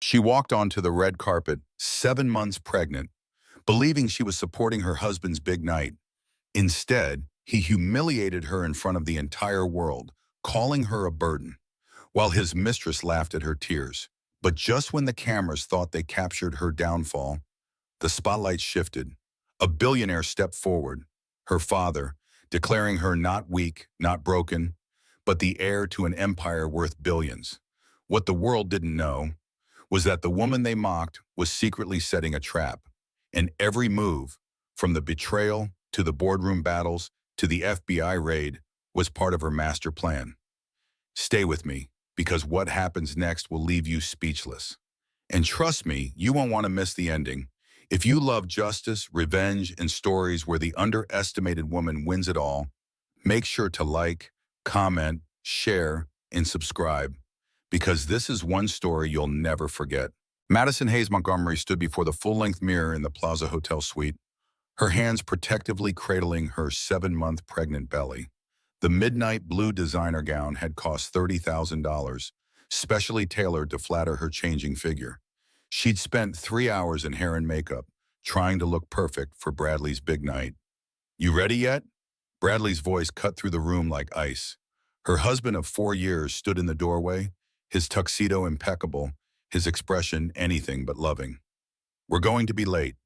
She walked onto the red carpet, 7 months pregnant, believing she was supporting her husband's big night. Instead, he humiliated her in front of the entire world, calling her a burden, while his mistress laughed at her tears. But just when the cameras thought they captured her downfall, the spotlight shifted. A billionaire stepped forward, her father, declaring her not weak, not broken, but the heir to an empire worth billions. What the world didn't know was that the woman they mocked was secretly setting a trap. And every move, from the betrayal to the boardroom battles to the FBI raid, was part of her master plan. Stay with me, because what happens next will leave you speechless. And trust me, you won't want to miss the ending. If you love justice, revenge, and stories where the underestimated woman wins it all, make sure to like, comment, share, and subscribe, because this is one story you'll never forget. Madison Hayes Montgomery stood before the full-length mirror in the Plaza Hotel suite, her hands protectively cradling her 7-month pregnant belly. The midnight blue designer gown had cost $30,000, specially tailored to flatter her changing figure. She'd spent 3 hours in hair and makeup, trying to look perfect for Bradley's big night. "You ready yet?" Bradley's voice cut through the room like ice. Her husband of 4 years stood in the doorway, his tuxedo impeccable, his expression anything but loving. "We're going to be late."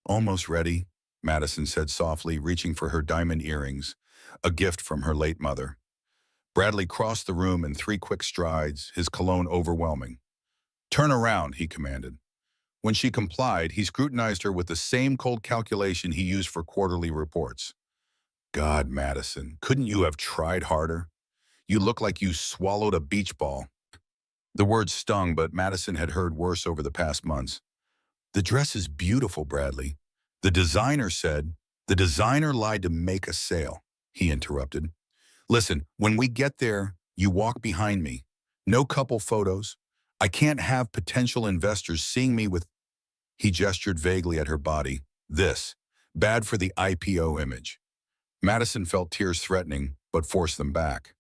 "Almost ready," Madison said softly, reaching for her diamond earrings, a gift from her late mother. Bradley crossed the room in 3 quick strides, his cologne overwhelming. "Turn around," he commanded. When she complied, he scrutinized her with the same cold calculation he used for quarterly reports. "God, Madison, couldn't you have tried harder? You look like you swallowed a beach ball." The words stung, but Madison had heard worse over the past months. "The dress is beautiful, Bradley." "The designer said." "The designer lied to make a sale," he interrupted. "Listen, when we get there, you walk behind me. No couple photos. I can't have potential investors seeing me with—" He gestured vaguely at her body. "This. Bad for the IPO image." Madison felt tears threatening, but forced them back.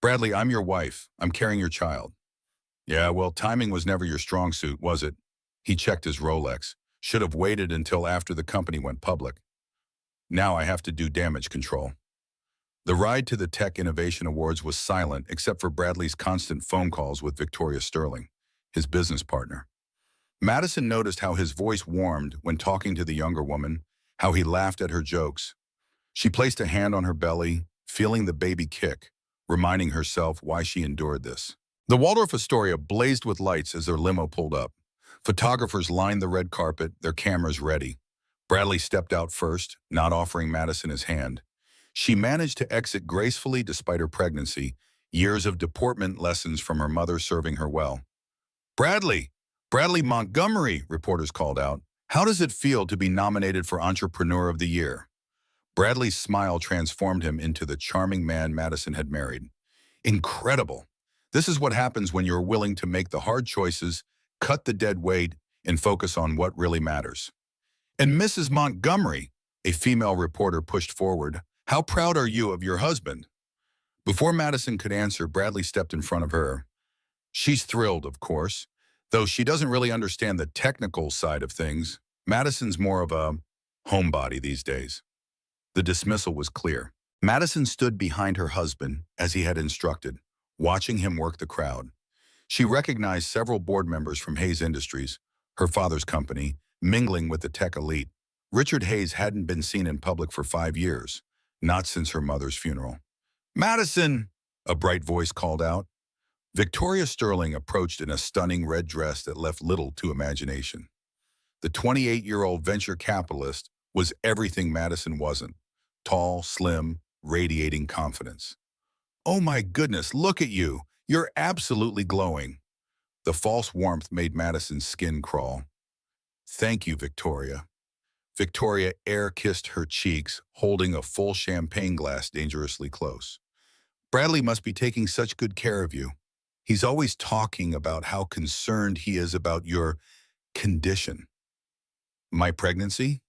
"Bradley, I'm your wife. I'm carrying your child." "Yeah, well, timing was never your strong suit, was it?" He checked his Rolex. "Should have waited until after the company went public. Now I have to do damage control." The ride to the Tech Innovation Awards was silent except for Bradley's constant phone calls with Victoria Sterling, his business partner. Madison noticed how his voice warmed when talking to the younger woman, how he laughed at her jokes. She placed a hand on her belly, feeling the baby kick, reminding herself why she endured this. The Waldorf Astoria blazed with lights as their limo pulled up. Photographers lined the red carpet, their cameras ready. Bradley stepped out first, not offering Madison his hand. She managed to exit gracefully despite her pregnancy, years of deportment lessons from her mother serving her well. "Bradley! Bradley Montgomery!" reporters called out. "How does it feel to be nominated for Entrepreneur of the Year?" Bradley's smile transformed him into the charming man Madison had married. "Incredible! This is what happens when you're willing to make the hard choices, cut the dead weight, and focus on what really matters." "And Mrs. Montgomery," a female reporter pushed forward, "how proud are you of your husband?" Before Madison could answer, Bradley stepped in front of her. "She's thrilled, of course, though she doesn't really understand the technical side of things. Madison's more of a homebody these days." The dismissal was clear. Madison stood behind her husband, as he had instructed, watching him work the crowd. She recognized several board members from Hayes Industries, her father's company, mingling with the tech elite. Richard Hayes hadn't been seen in public for 5 years, not since her mother's funeral. "Madison!" a bright voice called out. Victoria Sterling approached in a stunning red dress that left little to imagination. The 28-year-old venture capitalist was everything Madison wasn't: tall, slim, radiating confidence. "Oh my goodness, look at you! You're absolutely glowing." The false warmth made Madison's skin crawl. "Thank you, Victoria." Victoria air-kissed her cheeks, holding a full champagne glass dangerously close. "Bradley must be taking such good care of you. He's always talking about how concerned he is about your condition." "My pregnancy?"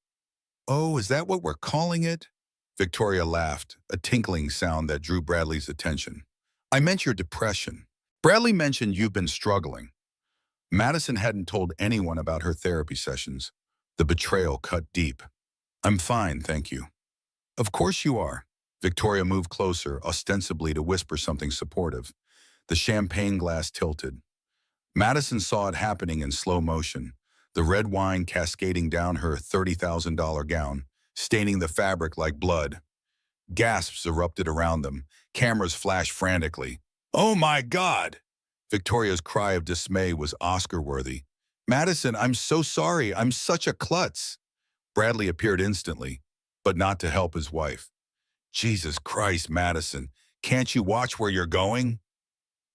"Oh, is that what we're calling it?" Victoria laughed, a tinkling sound that drew Bradley's attention. "I meant your depression. Bradley mentioned you've been struggling." Madison hadn't told anyone about her therapy sessions. The betrayal cut deep. I'm fine, thank you. Of course you are. Victoria moved closer, ostensibly to whisper something supportive. The champagne glass tilted. Madison saw it happening in slow motion, the red wine cascading down her $30,000 gown, staining the fabric like blood. Gasps erupted around them. Cameras flashed frantically. Oh my God! Victoria's cry of dismay was Oscar-worthy. Madison, I'm so sorry. I'm such a klutz. Bradley appeared instantly, but not to help his wife. Jesus Christ, Madison, can't you watch where you're going?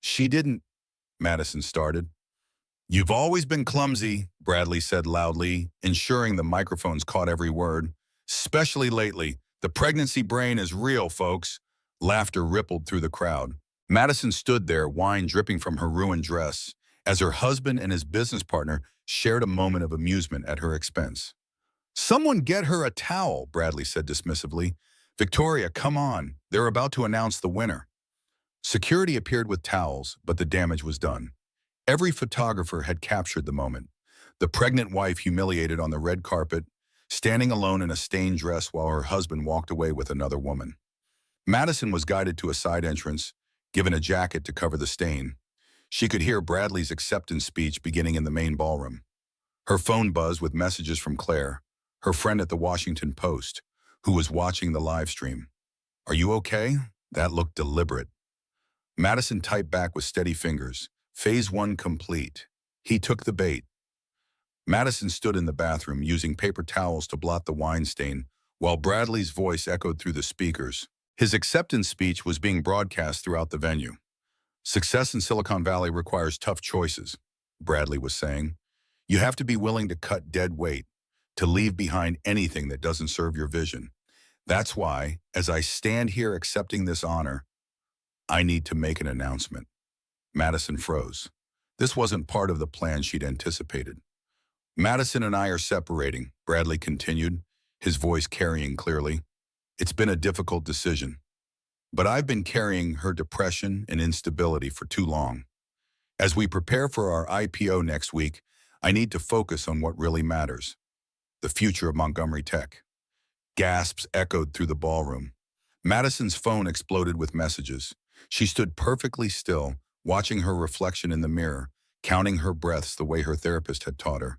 She didn't, Madison started. You've always been clumsy, Bradley said loudly, ensuring the microphones caught every word. Especially lately. The pregnancy brain is real, folks. Laughter rippled through the crowd. Madison stood there, wine dripping from her ruined dress, as her husband and his business partner shared a moment of amusement at her expense. Someone get her a towel, Bradley said dismissively. Victoria, come on. They're about to announce the winner. Security appeared with towels, but the damage was done. Every photographer had captured the moment. The pregnant wife humiliated on the red carpet, standing alone in a stained dress while her husband walked away with another woman. Madison was guided to a side entrance, given a jacket to cover the stain. She could hear Bradley's acceptance speech beginning in the main ballroom. Her phone buzzed with messages from Claire, her friend at the Washington Post, who was watching the live stream. Are you okay? That looked deliberate. Madison typed back with steady fingers. Phase 1 complete. He took the bait. Madison stood in the bathroom using paper towels to blot the wine stain, while Bradley's voice echoed through the speakers. His acceptance speech was being broadcast throughout the venue. Success in Silicon Valley requires tough choices, Bradley was saying. You have to be willing to cut dead weight, to leave behind anything that doesn't serve your vision. That's why, as I stand here accepting this honor, I need to make an announcement. Madison froze. This wasn't part of the plan she'd anticipated. Madison and I are separating, Bradley continued, his voice carrying clearly. It's been a difficult decision, but I've been carrying her depression and instability for too long. As we prepare for our IPO next week, I need to focus on what really matters, the future of Montgomery Tech. Gasps echoed through the ballroom. Madison's phone exploded with messages. She stood perfectly still, watching her reflection in the mirror, counting her breaths the way her therapist had taught her.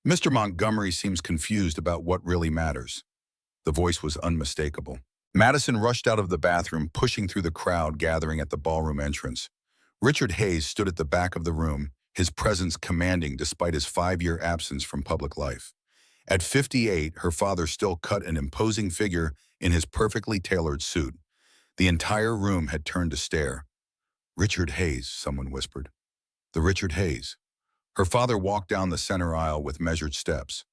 Mr. Montgomery seems confused about what really matters. The voice was unmistakable. Madison rushed out of the bathroom, pushing through the crowd gathering at the ballroom entrance. Richard Hayes stood at the back of the room, his presence commanding despite his 5-year absence from public life. At 58, her father still cut an imposing figure in his perfectly tailored suit. The entire room had turned to stare. Richard Hayes, someone whispered. The Richard Hayes. Her father walked down the center aisle with measured steps.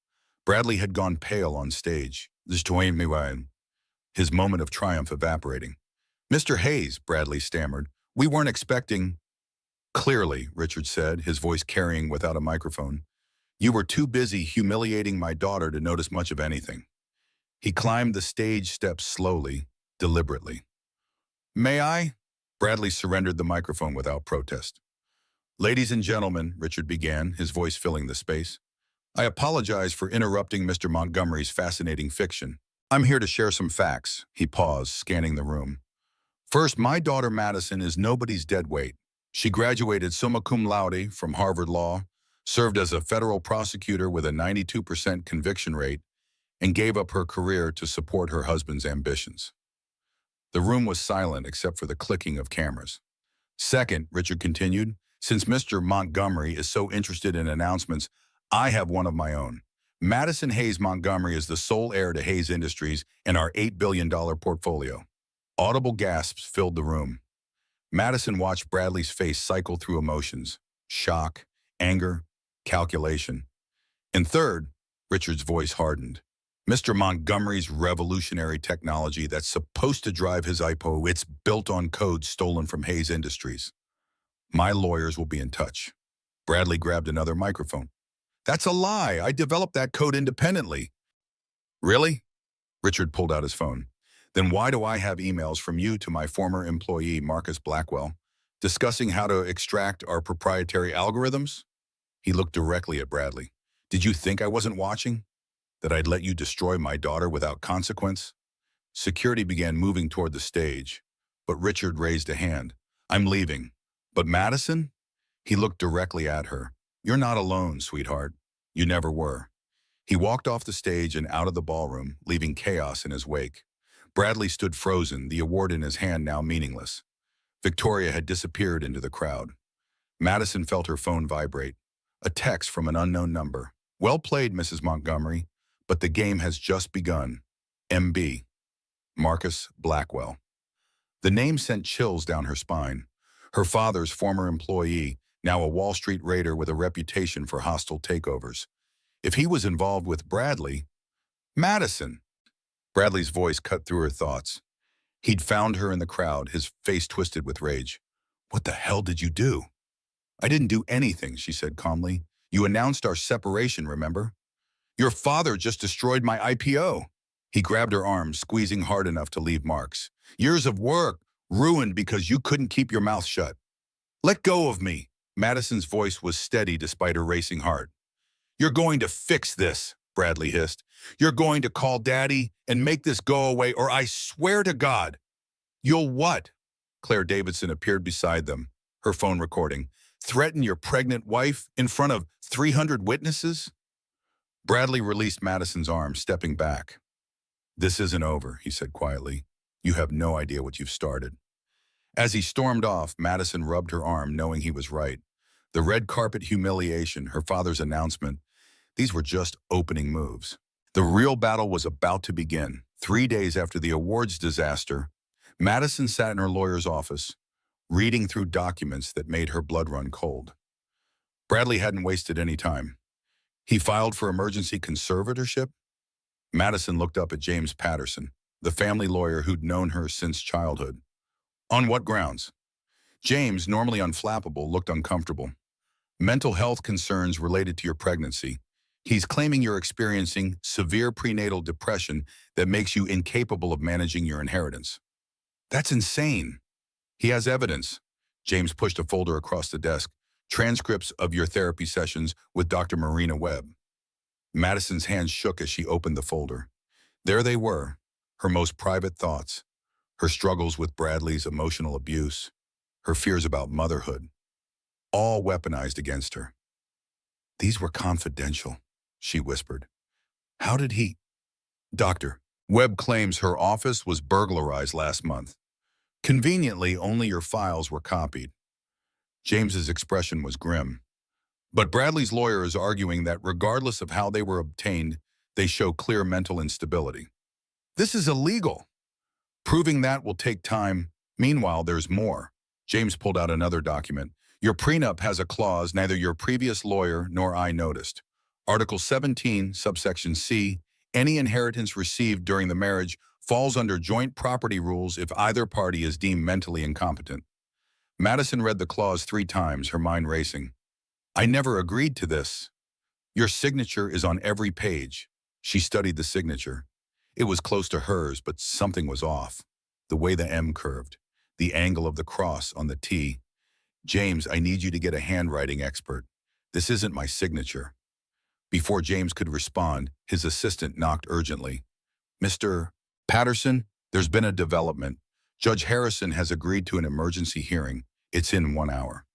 Bradley had gone pale on stage. His moment of triumph evaporating. Mr. Hayes, Bradley stammered. We weren't expecting... Clearly, Richard said, his voice carrying without a microphone. You were too busy humiliating my daughter to notice much of anything. He climbed the stage steps slowly, deliberately. May I? Bradley surrendered the microphone without protest. Ladies and gentlemen, Richard began, his voice filling the space. I apologize for interrupting Mr. Montgomery's fascinating fiction. I'm here to share some facts. He paused, scanning the room. First, my daughter Madison is nobody's deadweight. She graduated summa cum laude from Harvard Law, served as a federal prosecutor with a 92% conviction rate, and gave up her career to support her husband's ambitions. The room was silent except for the clicking of cameras. Second, Richard continued, since Mr. Montgomery is so interested in announcements, I have one of my own. Madison Hayes Montgomery is the sole heir to Hayes Industries and our $8 billion portfolio. Audible gasps filled the room. Madison watched Bradley's face cycle through emotions, shock, anger, calculation. And third, Richard's voice hardened. Mr. Montgomery's revolutionary technology that's supposed to drive his IPO, it's built on code stolen from Hayes Industries. My lawyers will be in touch. Bradley grabbed another microphone. That's a lie. I developed that code independently. Really? Richard pulled out his phone. Then why do I have emails from you to my former employee, Marcus Blackwell, discussing how to extract our proprietary algorithms? He looked directly at Bradley. Did you think I wasn't watching? That I'd let you destroy my daughter without consequence? Security began moving toward the stage, but Richard raised a hand. I'm leaving. But Madison? He looked directly at her. You're not alone, sweetheart. You never were. He walked off the stage and out of the ballroom, leaving chaos in his wake. Bradley stood frozen, the award in his hand now meaningless. Victoria had disappeared into the crowd. Madison felt her phone vibrate. A text from an unknown number. Well played, Mrs. Montgomery, but the game has just begun. MB. Marcus Blackwell. The name sent chills down her spine. Her father's former employee, now a Wall Street raider with a reputation for hostile takeovers. If he was involved with Bradley, Madison. Bradley's voice cut through her thoughts. He'd found her in the crowd, his face twisted with rage. What the hell did you do? I didn't do anything, she said calmly. You announced our separation, remember? Your father just destroyed my IPO. He grabbed her arm, squeezing hard enough to leave marks. Years of work, ruined because you couldn't keep your mouth shut. Let go of me. Madison's voice was steady despite her racing heart. You're going to fix this, Bradley hissed. You're going to call Daddy and make this go away, or I swear to God. You'll what? Claire Davidson appeared beside them, her phone recording. Threaten your pregnant wife in front of 300 witnesses? Bradley released Madison's arm, stepping back. This isn't over, he said quietly. You have no idea what you've started. As he stormed off, Madison rubbed her arm, knowing he was right. The red carpet humiliation, her father's announcement, these were just opening moves. The real battle was about to begin. 3 days after the awards disaster, Madison sat in her lawyer's office, reading through documents that made her blood run cold. Bradley hadn't wasted any time. He filed for emergency conservatorship. Madison looked up at James Patterson, the family lawyer who'd known her since childhood. On what grounds? James, normally unflappable, looked uncomfortable. Mental health concerns related to your pregnancy. He's claiming you're experiencing severe prenatal depression that makes you incapable of managing your inheritance. That's insane. He has evidence. James pushed a folder across the desk. Transcripts of your therapy sessions with Dr. Marina Webb. Madison's hands shook as she opened the folder. There they were, her most private thoughts, her struggles with Bradley's emotional abuse, her fears about motherhood, all weaponized against her. These were confidential, she whispered. How did he? Doctor, Webb claims her office was burglarized last month. Conveniently, only your files were copied. James's expression was grim. But Bradley's lawyer is arguing that regardless of how they were obtained, they show clear mental instability. This is illegal. Proving that will take time. Meanwhile, there's more. James pulled out another document. Your prenup has a clause neither your previous lawyer nor I noticed. Article 17, subsection C, any inheritance received during the marriage falls under joint property rules if either party is deemed mentally incompetent. Madison read the clause 3 times, her mind racing. I never agreed to this. Your signature is on every page. She studied the signature. It was close to hers, but something was off. The way the M curved, the angle of the cross on the T. James, I need you to get a handwriting expert. This isn't my signature. Before James could respond, his assistant knocked urgently. Mr. Patterson, there's been a development. Judge Harrison has agreed to an emergency hearing. It's in 1 hour.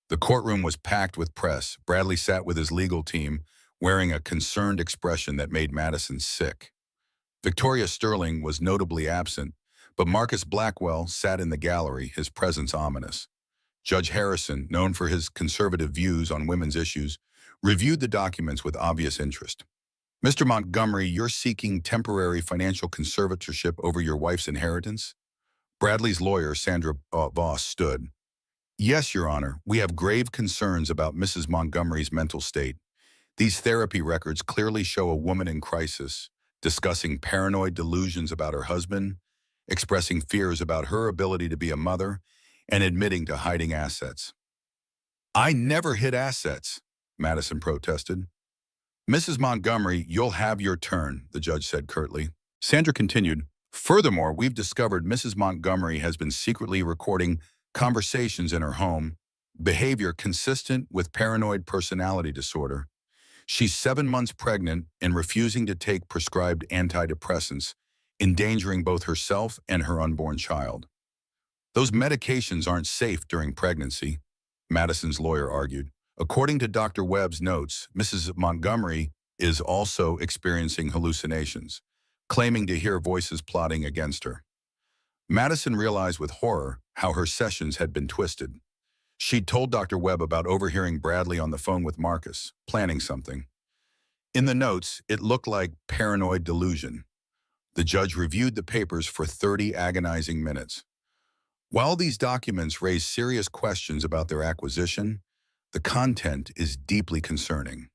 The courtroom was packed with press. Bradley sat with his legal team, wearing a concerned expression that made Madison sick. Victoria Sterling was notably absent, but Marcus Blackwell sat in the gallery, his presence ominous. Judge Harrison, known for his conservative views on women's issues, reviewed the documents with obvious interest. Mr. Montgomery, you're seeking temporary financial conservatorship over your wife's inheritance? Bradley's lawyer, Sandra Voss, stood. Yes, Your Honor, we have grave concerns about Mrs. Montgomery's mental state. These therapy records clearly show a woman in crisis, discussing paranoid delusions about her husband, expressing fears about her ability to be a mother, and admitting to hiding assets. I never hid assets, Madison protested. Mrs. Montgomery, you'll have your turn, the judge said curtly. Sandra continued, furthermore, we've discovered Mrs. Montgomery has been secretly recording conversations in her home behavior consistent with paranoid personality disorder. She's 7 months pregnant and refusing to take prescribed antidepressants, endangering both herself and her unborn child. Those medications aren't safe during pregnancy, Madison's lawyer argued. According to Dr. Webb's notes, Mrs. Montgomery is also experiencing hallucinations, claiming to hear voices plotting against her. Madison realized with horror how her sessions had been twisted. She'd told Dr. Webb about overhearing Bradley on the phone with Marcus, planning something. In the notes, it looked like paranoid delusion. The judge reviewed the papers for 30 agonizing minutes. While these documents raise serious questions about their acquisition, the content is deeply concerning.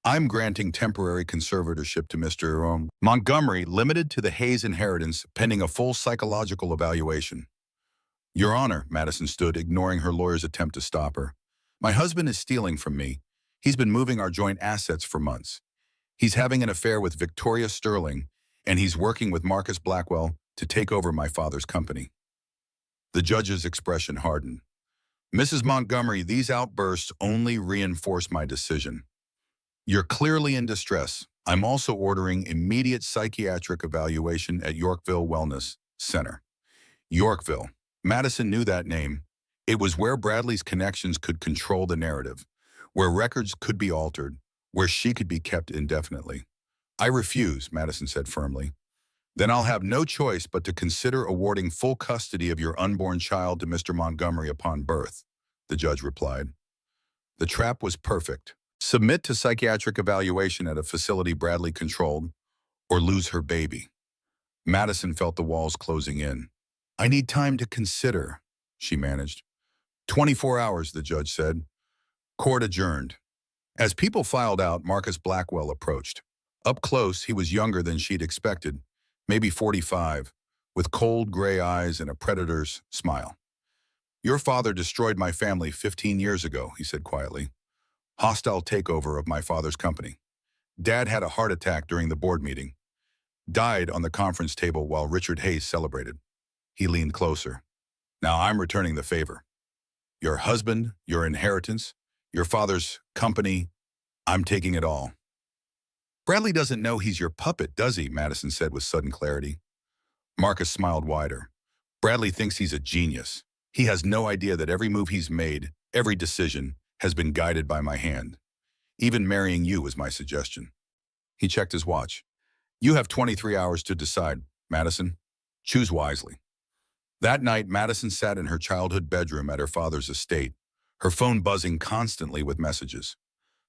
I'm granting temporary conservatorship to Mr. Montgomery, limited to the Hayes inheritance, pending a full psychological evaluation. Your Honor, Madison stood, ignoring her lawyer's attempt to stop her. My husband is stealing from me. He's been moving our joint assets for months. He's having an affair with Victoria Sterling, and he's working with Marcus Blackwell to take over my father's company. The judge's expression hardened. Mrs. Montgomery, these outbursts only reinforce my decision. You're clearly in distress. I'm also ordering immediate psychiatric evaluation at Yorkville Wellness Center. Yorkville. Madison knew that name. It was where Bradley's connections could control the narrative, where records could be altered, where she could be kept indefinitely. I refuse, Madison said firmly. Then I'll have no choice but to consider awarding full custody of your unborn child to Mr. Montgomery upon birth, the judge replied. The trap was perfect. Submit to psychiatric evaluation at a facility Bradley controlled, or lose her baby. Madison felt the walls closing in. I need time to consider, she managed. 24 hours, the judge said. Court adjourned. As people filed out, Marcus Blackwell approached. Up close, he was younger than she'd expected, maybe 45, with cold gray eyes and a predator's smile. Your father destroyed my family 15 years ago, he said quietly. Hostile takeover of my father's company. Dad had a heart attack during the board meeting. Died on the conference table while Richard Hayes celebrated. He leaned closer. Now I'm returning the favor. Your husband, your inheritance, your father's company, I'm taking it all. Bradley doesn't know he's your puppet, does he? Madison said with sudden clarity. Marcus smiled wider. Bradley thinks he's a genius. He has no idea that every move he's made, every decision, has been guided by my hand. Even marrying you was my suggestion. He checked his watch. You have 23 hours to decide, Madison. Choose wisely. That night, Madison sat in her childhood bedroom at her father's estate, her phone buzzing constantly with messages.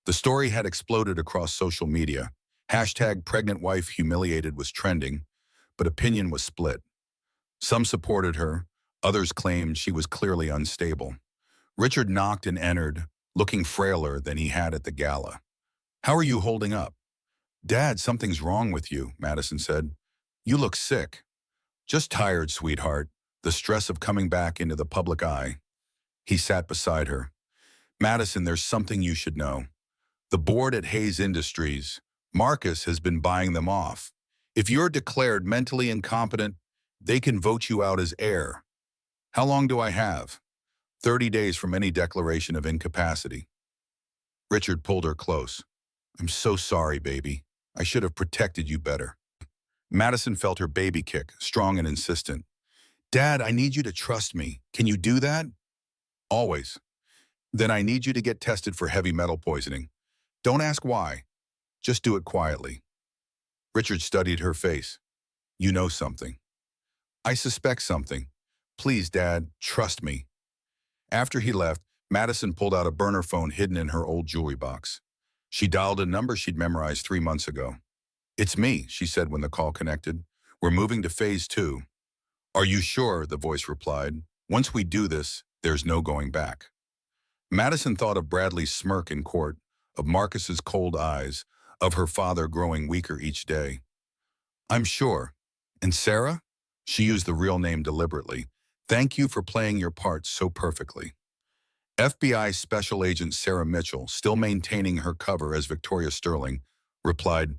The story had exploded across social media. #PregnantWifeHumiliated was trending, but opinion was split. Some supported her, others claimed she was clearly unstable. Richard knocked and entered, looking frailer than he had at the gala. How are you holding up? Dad, something's wrong with you, Madison said. You look sick. Just tired, sweetheart. The stress of coming back into the public eye. He sat beside her. Madison, there's something you should know. The board at Hayes Industries, Marcus has been buying them off. If you're declared mentally incompetent, they can vote you out as heir. How long do I have? 30 days from any declaration of incapacity. Richard pulled her close. I'm so sorry, baby. I should have protected you better. Madison felt her baby kick, strong and insistent. Dad, I need you to trust me. Can you do that? Always. Then I need you to get tested for heavy metal poisoning. Don't ask why. Just do it quietly. Richard studied her face. You know something. I suspect something. Please, Dad, trust me. After he left, Madison pulled out a burner phone hidden in her old jewelry box. She dialed a number she'd memorized 3 months ago. It's me, she said when the call connected. We're moving to phase 2. Are you sure? The voice replied. Once we do this, there's no going back. Madison thought of Bradley's smirk in court, of Marcus's cold eyes, of her father growing weaker each day. I'm sure. And Sarah? She used the real name deliberately. Thank you for playing your part so perfectly. FBI Special Agent Sarah Mitchell, still maintaining her cover as Victoria Sterling, replied,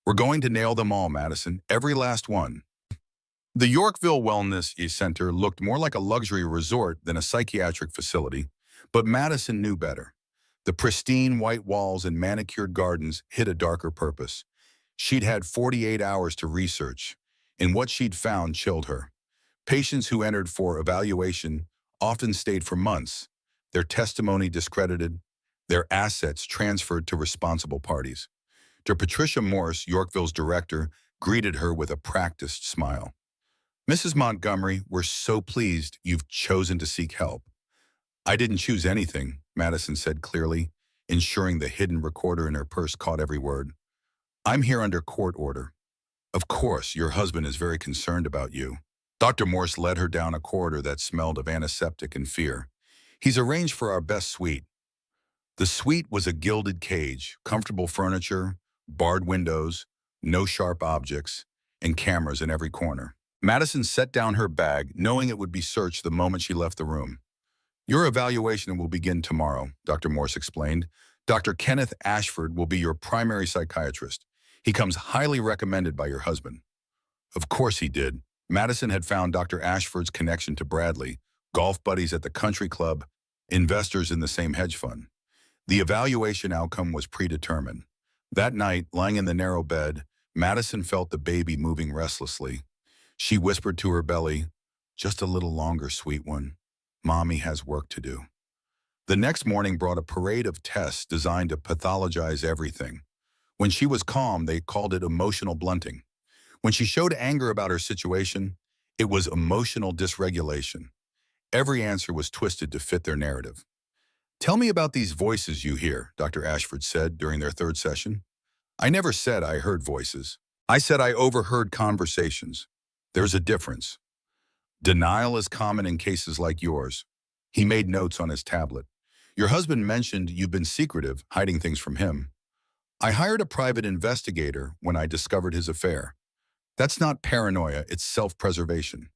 We're going to nail them all, Madison, every last one. The Yorkville Wellness Center looked more like a luxury resort than a psychiatric facility. But Madison knew better. The pristine white walls and manicured gardens hid a darker purpose. She'd had 48 hours to research, and what she'd found chilled her. Patients who entered for evaluation often stayed for months, their testimony discredited, their assets transferred to responsible parties. Dr. Patricia Morse, Yorkville's director, greeted her with a practiced smile. "Mrs. Montgomery, we're so pleased you've chosen to seek help." "I didn't choose anything," Madison said clearly, ensuring the hidden recorder in her purse caught every word. "I'm here under court order. Of course, your husband is very concerned about you." Dr. Morse led her down a corridor that smelled of antiseptic and fear. "He's arranged for our best suite." The suite was a gilded cage, comfortable furniture, barred windows, no sharp objects, and cameras in every corner. Madison set down her bag, knowing it would be searched the moment she left the room. "Your evaluation will begin tomorrow," Dr. Morse explained. "Dr. Kenneth Ashford will be your primary psychiatrist. He comes highly recommended by your husband." Of course he did. Madison had found Dr. Ashford's connection to Bradley, golf buddies at the country club, investors in the same hedge fund. The evaluation outcome was predetermined. That night, lying in the narrow bed, Madison felt the baby moving restlessly. She whispered to her belly, "Just a little longer, sweet one. Mommy has work to do." The next morning brought a parade of tests designed to pathologize everything. When she was calm, they called it emotional blunting. When she showed anger about her situation, it was emotional dysregulation. Every answer was twisted to fit their narrative. "Tell me about these voices you hear," Dr. Ashford said during their third session. "I never said I heard voices. I said I overheard conversations. There's a difference. Denial is common in cases like yours." He made notes on his tablet. "Your husband mentioned you've been secretive, hiding things from him. I hired a private investigator when I discovered his affair. That's not paranoia, it's self-preservation."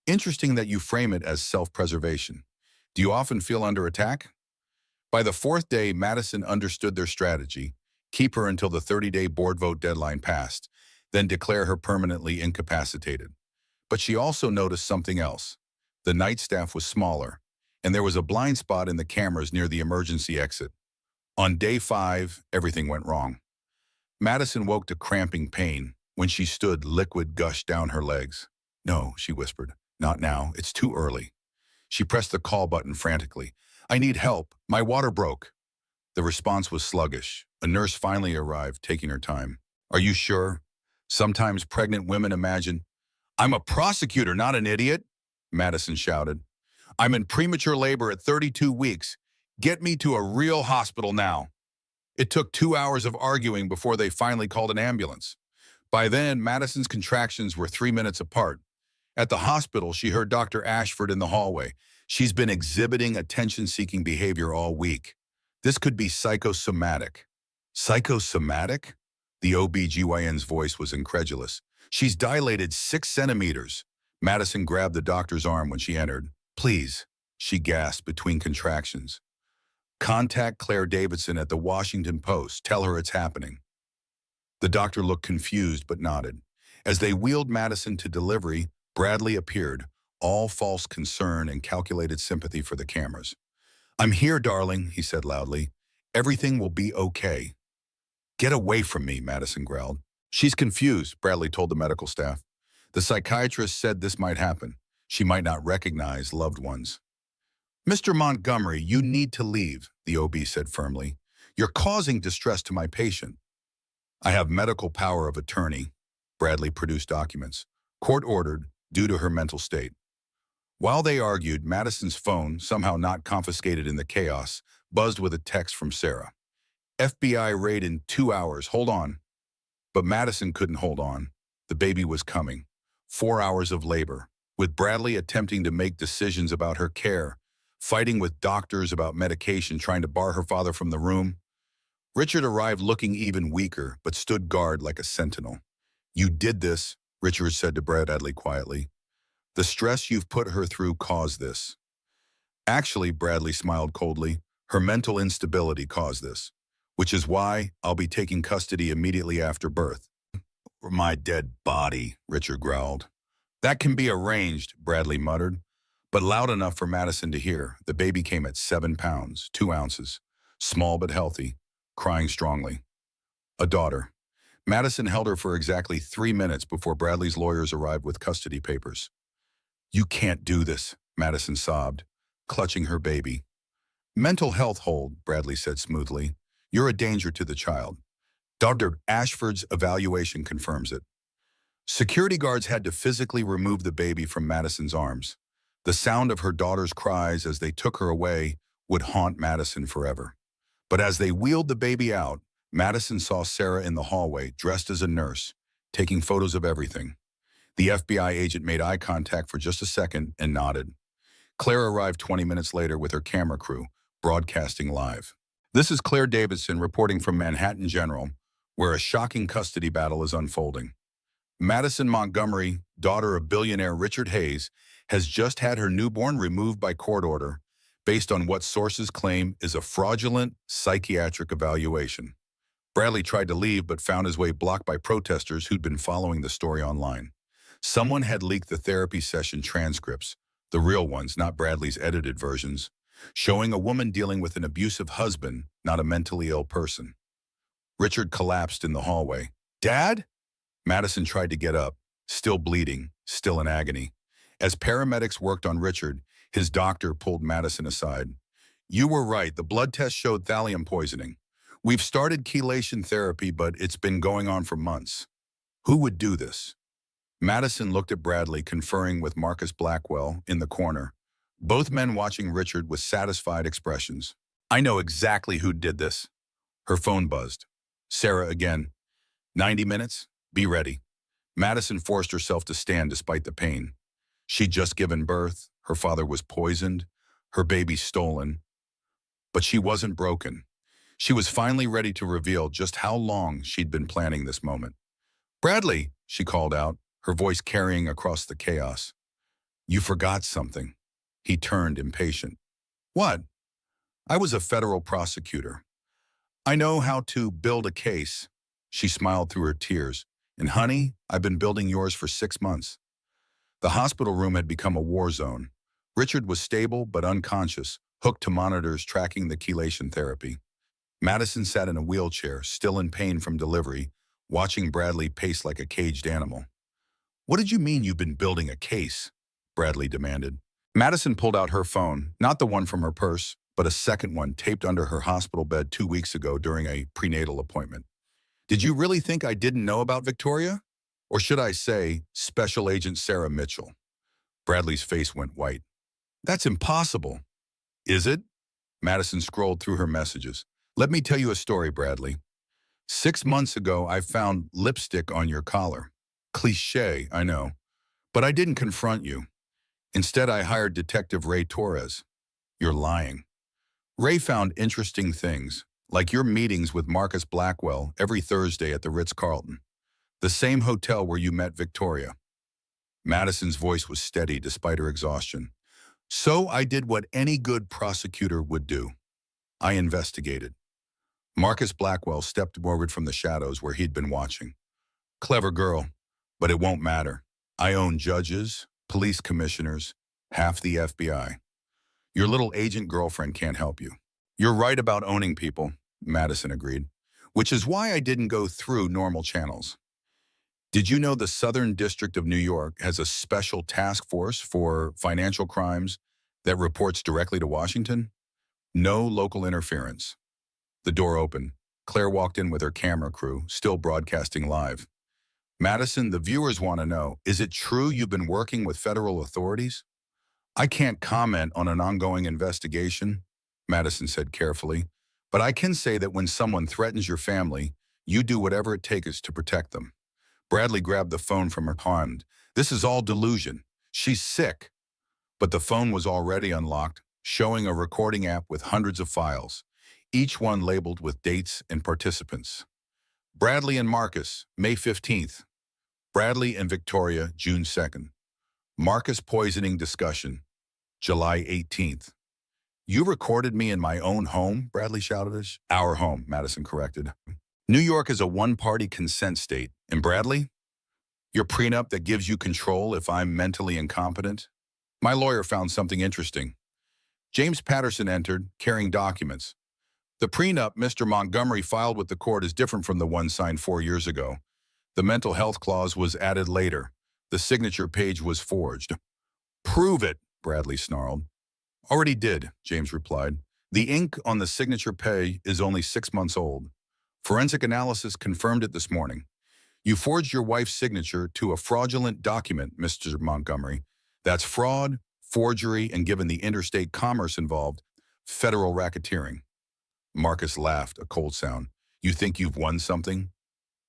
"Interesting that you frame it as self-preservation. Do you often feel under attack?" By the fourth day, Madison understood their strategy: keep her until the 30-day board vote deadline passed, then declare her permanently incapacitated. But she also noticed something else. The night staff was smaller, and there was a blind spot in the cameras near the emergency exit. On day 5, everything went wrong. Madison woke to cramping pain. When she stood, liquid gushed down her legs. "No," she whispered. "Not now. It's too early." She pressed the call button frantically. "I need help. My water broke." The response was sluggish. A nurse finally arrived, taking her time. "Are you sure?" Sometimes pregnant women imagine. "I'm a prosecutor, not an idiot," Madison shouted. "I'm in premature labor at 32 weeks. Get me to a real hospital now." It took 2 hours of arguing before they finally called an ambulance. By then, Madison's contractions were 3 minutes apart. At the hospital, she heard Dr. Ashford in the hallway. "She's been exhibiting attention-seeking behavior all week. This could be psychosomatic." "Psychosomatic?" The OB-GYN's voice was incredulous. "She's dilated 6 centimeters." Madison grabbed the doctor's arm when she entered. "Please," she gasped between contractions. "Contact Claire Davidson at the Washington Post. Tell her it's happening." The doctor looked confused but nodded. As they wheeled Madison to delivery, Bradley appeared, all false concern and calculated sympathy for the cameras. "I'm here, darling," he said loudly. "Everything will be okay." "Get away from me," Madison growled. "She's confused," Bradley told the medical staff. "The psychiatrist said this might happen. She might not recognize loved ones." "Mr. Montgomery, you need to leave," the OB said firmly. "You're causing distress to my patient." "I have medical power of attorney." Bradley produced documents. "Court-ordered, due to her mental state." While they argued, Madison's phone, somehow not confiscated in the chaos, buzzed with a text from Sarah. "FBI raid in 2 hours, hold on." But Madison couldn't hold on. The baby was coming. 4 hours of labor, with Bradley attempting to make decisions about her care, fighting with doctors about medication, trying to bar her father from the room. Richard arrived looking even weaker, but stood guard like a sentinel. "You did this," Richard said to Bradley quietly. "The stress you've put her through caused this." "Actually," Bradley smiled coldly, "her mental instability caused this, which is why I'll be taking custody immediately after birth." "My dead body," Richard growled. "That can be arranged," Bradley muttered. but loud enough for Madison to hear. The baby came at 7 pounds, 2 ounces, small but healthy, crying strongly. A daughter. Madison held her for exactly 3 minutes before Bradley's lawyers arrived with custody papers. "You can't do this," Madison sobbed, clutching her baby. "Mental health hold," Bradley said smoothly. "You're a danger to the child. Dr. Ashford's evaluation confirms it." Security guards had to physically remove the baby from Madison's arms. The sound of her daughter's cries as they took her away would haunt Madison forever. But as they wheeled the baby out, Madison saw Sarah in the hallway, dressed as a nurse, taking photos of everything. The FBI agent made eye contact for just a second and nodded. Claire arrived 20 minutes later with her camera crew, broadcasting live. This is Claire Davidson reporting from Manhattan General, where a shocking custody battle is unfolding. Madison Montgomery, daughter of billionaire Richard Hayes, has just had her newborn removed by court order based on what sources claim is a fraudulent psychiatric evaluation. Bradley tried to leave but found his way blocked by protesters who'd been following the story online. Someone had leaked the therapy session transcripts, the real ones, not Bradley's edited versions, showing a woman dealing with an abusive husband, not a mentally ill person. Richard collapsed in the hallway. "Dad?" Madison tried to get up, still bleeding, still in agony. As paramedics worked on Richard, his doctor pulled Madison aside. "You were right. The blood test showed thallium poisoning. We've started chelation therapy, but it's been going on for months." "Who would do this?" Madison looked at Bradley, conferring with Marcus Blackwell in the corner, both men watching Richard with satisfied expressions. "I know exactly who did this." Her phone buzzed. Sarah again. 90 minutes? Be ready." Madison forced herself to stand despite the pain. She'd just given birth, her father was poisoned, her baby stolen. But she wasn't broken. She was finally ready to reveal just how long she'd been planning this moment. "Bradley," she called out, her voice carrying across the chaos. "You forgot something." He turned, impatient. "What?" "I was a federal prosecutor. I know how to build a case." She smiled through her tears. "And honey, I've been building yours for 6 months." The hospital room had become a war zone. Richard was stable but unconscious, hooked to monitors tracking the chelation therapy. Madison sat in a wheelchair, still in pain from delivery, watching Bradley pace like a caged animal. "What did you mean you've been building a case?" Bradley demanded. Madison pulled out her phone, not the one from her purse, but a second one taped under her hospital bed 2 weeks ago during a prenatal appointment. "Did you really think I didn't know about Victoria? Or should I say, Special Agent Sarah Mitchell?" Bradley's face went white. "That's impossible." "Is it?" Madison scrolled through her messages. "Let me tell you a story, Bradley. 6 months ago, I found lipstick on your collar. Cliché, I know. But I didn't confront you. Instead, I hired Detective Ray Torres. You're lying. Ray found interesting things, like your meetings with Marcus Blackwell every Thursday at the Ritz-Carlton, the same hotel where you met Victoria." Madison's voice was steady despite her exhaustion. "So I did what any good prosecutor would do. I investigated." Marcus Blackwell stepped forward from the shadows where he'd been watching. "Clever girl, but it won't matter. I own judges, police commissioners, half the FBI. Your little agent girlfriend can't help you." "You're right about owning people," Madison agreed, "which is why I didn't go through normal channels. Did you know the Southern District of New York has a special task force for financial crimes that reports directly to Washington? No local interference." The door opened. Claire walked in with her camera crew, still broadcasting live. "Madison, the viewers want to know, is it true you've been working with federal authorities?" "I can't comment on an ongoing investigation," Madison said carefully, "but I can say that when someone threatens your family, you do whatever it takes to protect them." Bradley grabbed the phone from her hand. "This is all delusion. She's sick." But the phone was already unlocked, showing a recording app with hundreds of files, each one labeled with dates and participants. Bradley and Marcus, May 15th. Bradley and Victoria, June 2nd. Marcus poisoning discussion, July 18th. "You recorded me in my own home?" Bradley shouted. "Our home," Madison corrected. "New York is a one-party consent state. And Bradley, your prenup that gives you control if I'm mentally incompetent?" My lawyer found something interesting. James Patterson entered, carrying documents. The prenup Mr. Montgomery filed with the court is different from the one signed 4 years ago. The mental health clause was added later. The signature page was forged. Prove it, Bradley snarled. Already did, James replied. The ink on the signature page is only 6 months old. Forensic analysis confirmed it this morning. You forged your wife's signature to a fraudulent document, Mr. Montgomery. That's fraud, forgery, and given the interstate commerce involved, federal racketeering. Marcus laughed, a cold sound. You think you've won something?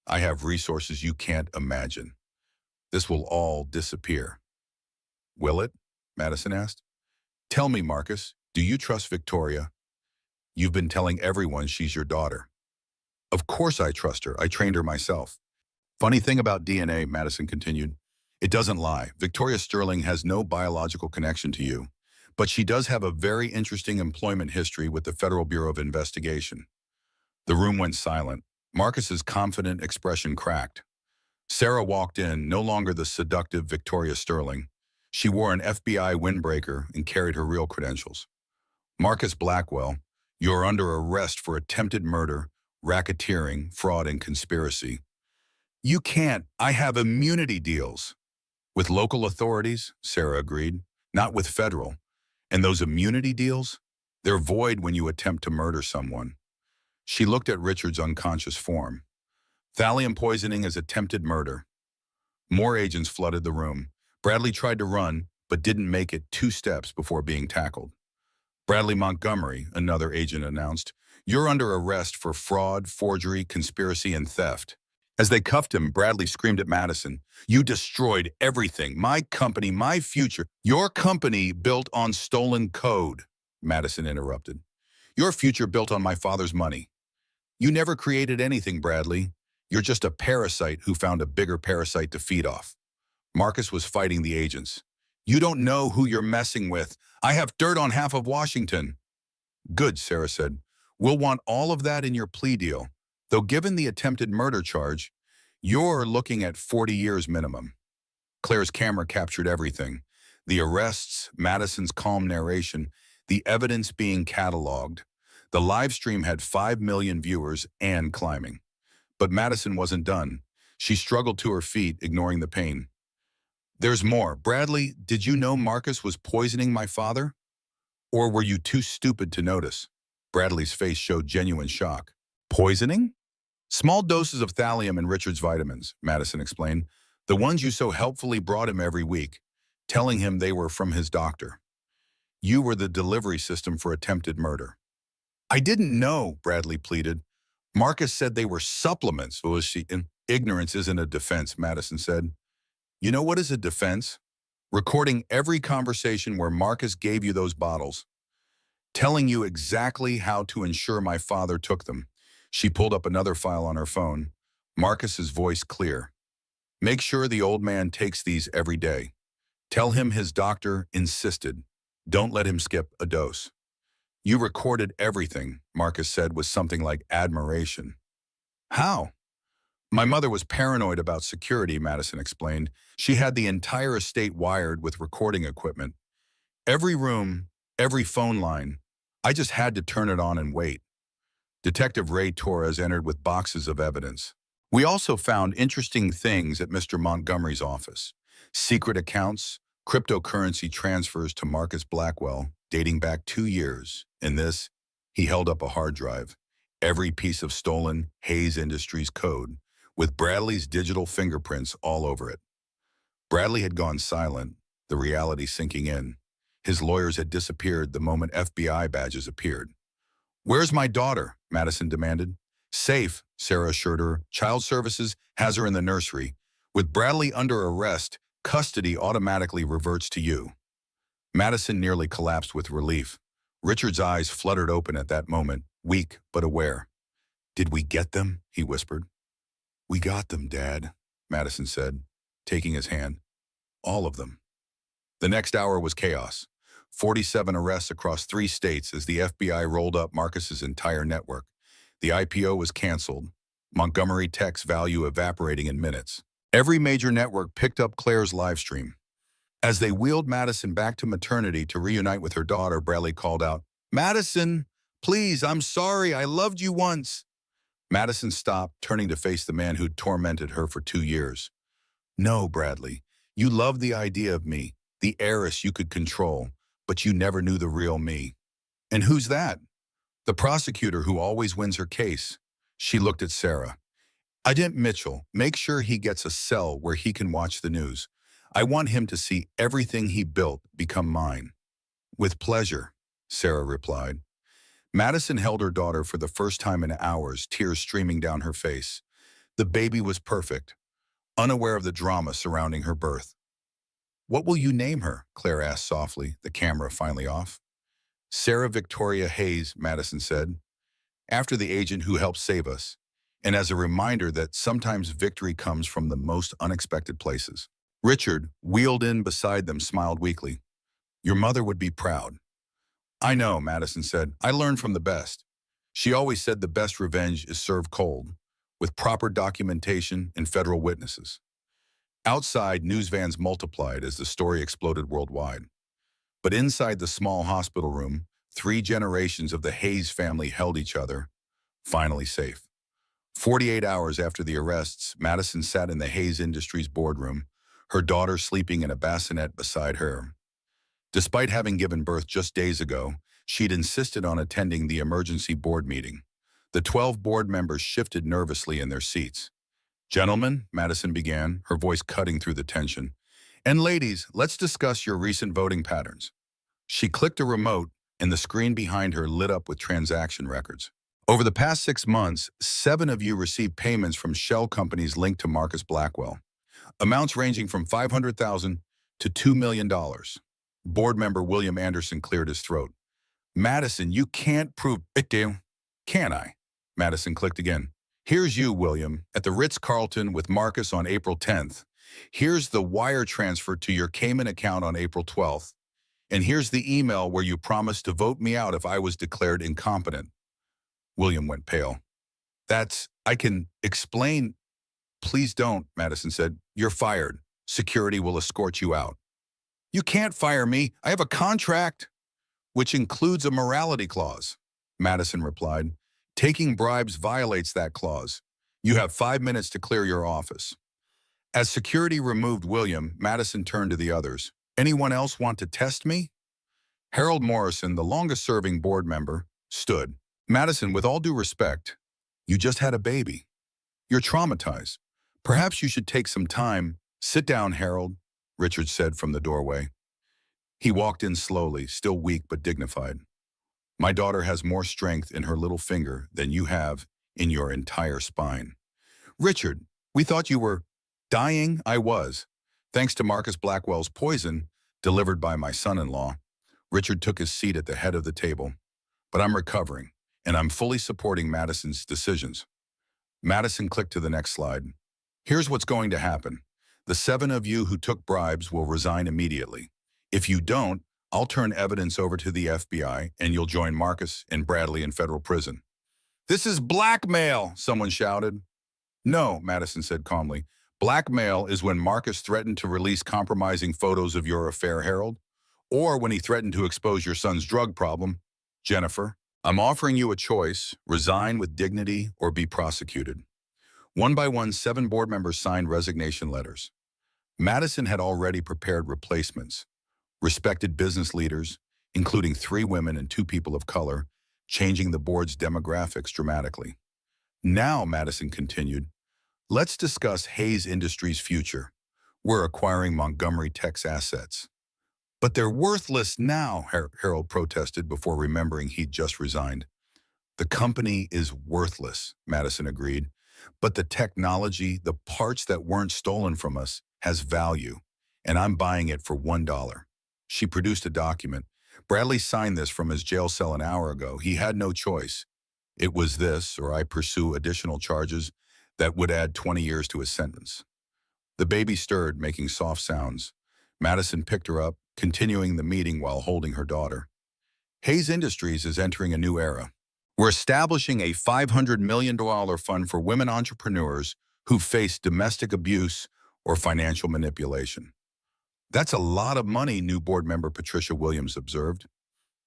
I have resources you can't imagine. This will all disappear. Will it? Madison asked. Tell me, Marcus, do you trust Victoria? You've been telling everyone she's your daughter. Of course I trust her. I trained her myself. Funny thing about DNA, Madison continued. It doesn't lie. Victoria Sterling has no biological connection to you, but she does have a very interesting employment history with the Federal Bureau of Investigation. The room went silent. Marcus's confident expression cracked. Sarah walked in, no longer the seductive Victoria Sterling. She wore an FBI windbreaker and carried her real credentials. Marcus Blackwell, you're under arrest for attempted murder, racketeering, fraud, and conspiracy. You can't. I have immunity deals. With local authorities, Sarah agreed, not with federal. And those immunity deals? They're void when you attempt to murder someone. She looked at Richard's unconscious form. Thallium poisoning is attempted murder. More agents flooded the room. Bradley tried to run, but didn't make it 2 steps before being tackled. Bradley Montgomery, another agent announced, you're under arrest for fraud, forgery, conspiracy, and theft. As they cuffed him, Bradley screamed at Madison, you destroyed everything, my company, my future. Your company built on stolen code, Madison interrupted. Your future built on my father's money. You never created anything, Bradley. You're just a parasite who found a bigger parasite to feed off. Marcus was fighting the agents. You don't know who you're messing with. I have dirt on half of Washington. Good, Sarah said. We'll want all of that in your plea deal. Though given the attempted murder charge, you're looking at 40 years minimum. Claire's camera captured everything. The arrests, Madison's calm narration, the evidence being cataloged. The live stream had 5 million viewers and climbing. But Madison wasn't done. She struggled to her feet, ignoring the pain. There's more. Bradley, did you know Marcus was poisoning my father? Or were you too stupid to notice? Bradley's face showed genuine shock. Poisoning? Small doses of thallium in Richard's vitamins, Madison explained. The ones you so helpfully brought him every week, telling him they were from his doctor. You were the delivery system for attempted murder. I didn't know, Bradley pleaded. Marcus said they were supplements. Ignorance isn't a defense, Madison said. You know what is a defense? Recording every conversation where Marcus gave you those bottles. Telling you exactly how to ensure my father took them. She pulled up another file on her phone. Marcus's voice clear. Make sure the old man takes these every day. Tell him his doctor insisted. Don't let him skip a dose. You recorded everything, Marcus said with something like admiration. How? My mother was paranoid about security, Madison explained. She had the entire estate wired with recording equipment. Every room, every phone line. I just had to turn it on and wait. Detective Ray Torres entered with boxes of evidence. We also found interesting things at Mr. Montgomery's office. Secret accounts, cryptocurrency transfers to Marcus Blackwell, dating back 2 years. In this, he held up a hard drive. Every piece of stolen Hayes Industries code, with Bradley's digital fingerprints all over it. Bradley had gone silent, the reality sinking in. His lawyers had disappeared the moment FBI badges appeared. Where's my daughter? Madison demanded. Safe, Sarah assured her. Child Services has her in the nursery. With Bradley under arrest, custody automatically reverts to you. Madison nearly collapsed with relief. Richard's eyes fluttered open at that moment, weak but aware. Did we get them? He whispered. We got them, Dad, Madison said, taking his hand. All of them. The next hour was chaos. 47 arrests across 3 states as the FBI rolled up Marcus's entire network. The IPO was canceled. Montgomery Tech's value evaporating in minutes. Every major network picked up Claire's live stream. As they wheeled Madison back to maternity to reunite with her daughter, Bradley called out, "Madison, please, I'm sorry, I loved you once." Madison stopped, turning to face the man who'd tormented her for 2 years. "No, Bradley, you loved the idea of me, the heiress you could control, but you never knew the real me." "And who's that?" "The prosecutor who always wins her case." She looked at Sarah. "Agent Mitchell, make sure he gets a cell where he can watch the news. I want him to see everything he built become mine." "With pleasure," Sarah replied. Madison held her daughter for the first time in hours, tears streaming down her face. The baby was perfect, unaware of the drama surrounding her birth. "What will you name her?" Claire asked softly, the camera finally off. "Sarah Victoria Hayes," Madison said, "after the agent who helped save us, and as a reminder that sometimes victory comes from the most unexpected places." Richard, wheeled in beside them, smiled weakly. "Your mother would be proud." "I know," Madison said. "I learned from the best. She always said the best revenge is served cold, with proper documentation and federal witnesses." Outside, news vans multiplied as the story exploded worldwide. But inside the small hospital room, 3 generations of the Hayes family held each other, finally safe. 48 hours after the arrests, Madison sat in the Hayes Industries boardroom, her daughter sleeping in a bassinet beside her. Despite having given birth just days ago, she'd insisted on attending the emergency board meeting. The 12 board members shifted nervously in their seats. "Gentlemen," Madison began, her voice cutting through the tension, "and ladies, let's discuss your recent voting patterns." She clicked a remote, and the screen behind her lit up with transaction records. "Over the past 6 months, 7 of you received payments from shell companies linked to Marcus Blackwell, amounts ranging from $500,000 to $2 million. Board member William Anderson cleared his throat. "Madison, you can't prove it, can I?" Madison clicked again. "Here's you, William, at the Ritz-Carlton with Marcus on April 10th. Here's the wire transfer to your Cayman account on April 12th. And here's the email where you promised to vote me out if I was declared incompetent." William went pale. I can explain." "Please don't," Madison said. "You're fired. Security will escort you out." "You can't fire me. I have a contract." "Which includes a morality clause," Madison replied. "Taking bribes violates that clause. You have 5 minutes to clear your office." As security removed William, Madison turned to the others. "Anyone else want to test me?" Harold Morrison, the longest-serving board member, stood. "Madison, with all due respect, you just had a baby. You're traumatized. Perhaps you should take some time." "Sit down, Harold," Richard said from the doorway. He walked in slowly, still weak but dignified. "My daughter has more strength in her little finger than you have in your entire spine." "Richard, we thought you were..." "Dying, I was. Thanks to Marcus Blackwell's poison, delivered by my son-in-law." Richard took his seat at the head of the table. "But I'm recovering, and I'm fully supporting Madison's decisions." Madison clicked to the next slide. "Here's what's going to happen. The 7 of you who took bribes will resign immediately. If you don't, I'll turn evidence over to the FBI, and you'll join Marcus and Bradley in federal prison." "This is blackmail," someone shouted. "No," Madison said calmly. "Blackmail is when Marcus threatened to release compromising photos of your affair, Harold, or when he threatened to expose your son's drug problem. Jennifer, I'm offering you a choice: resign with dignity or be prosecuted." One by one, 7 board members signed resignation letters. Madison had already prepared replacements. Respected business leaders, including 3 women and 2 people of color, changing the board's demographics dramatically. "Now," Madison continued, "let's discuss Hayes Industries' future. We're acquiring Montgomery Tech's assets." "But they're worthless now," Harold protested before remembering he'd just resigned. "The company is worthless," Madison agreed. "But the technology, the parts that weren't stolen from us, has value, and I'm buying it for $1. She produced a document. Bradley signed this from his jail cell an hour ago. He had no choice. It was this, or I pursue additional charges that would add 20 years to his sentence. The baby stirred, making soft sounds. Madison picked her up, continuing the meeting while holding her daughter. Hayes Industries is entering a new era. We're establishing a $500 million fund for women entrepreneurs who face domestic abuse or financial manipulation. That's a lot of money, new board member Patricia Williams observed.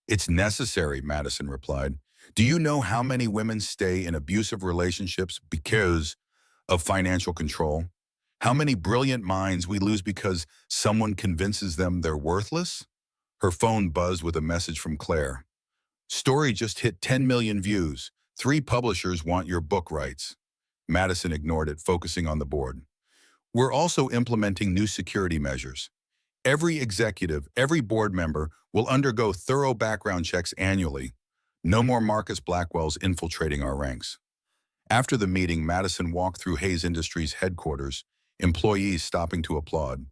It's necessary, Madison replied. Do you know how many women stay in abusive relationships because of financial control? How many brilliant minds we lose because someone convinces them they're worthless? Her phone buzzed with a message from Claire. Story just hit 10 million views. 3 publishers want your book rights. Madison ignored it, focusing on the board. We're also implementing new security measures. Every executive, every board member will undergo thorough background checks annually. No more Marcus Blackwells infiltrating our ranks. After the meeting, Madison walked through Hayes Industries headquarters, employees stopping to applaud.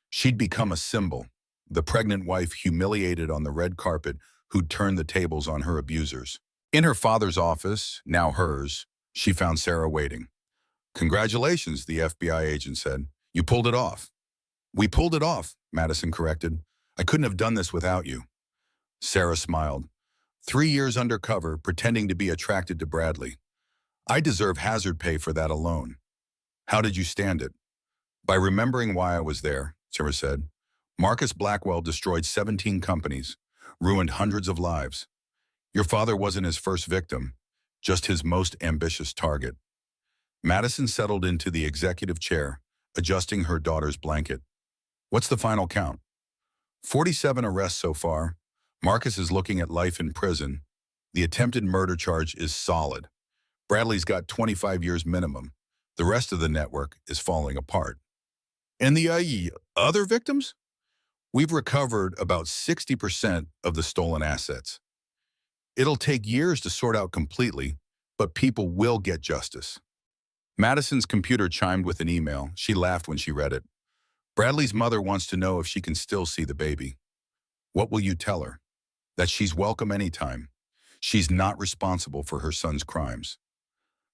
She'd become a symbol, the pregnant wife humiliated on the red carpet who'd turned the tables on her abusers. In her father's office, now hers, she found Sarah waiting. Congratulations, the FBI agent said. You pulled it off. We pulled it off, Madison corrected. I couldn't have done this without you. Sarah smiled. 3 years undercover, pretending to be attracted to Bradley. I deserve hazard pay for that alone. How did you stand it? By remembering why I was there, Sarah said. Marcus Blackwell destroyed 17 companies, ruined hundreds of lives. Your father wasn't his first victim, just his most ambitious target. Madison settled into the executive chair, adjusting her daughter's blanket. What's the final count? 47 arrests so far. Marcus is looking at life in prison. The attempted murder charge is solid. Bradley's got 25 years minimum. The rest of the network is falling apart. And the other victims? We've recovered about 60% of the stolen assets. It'll take years to sort out completely, but people will get justice. Madison's computer chimed with an email. She laughed when she read it. Bradley's mother wants to know if she can still see the baby. What will you tell her? That she's welcome anytime. She's not responsible for her son's crimes.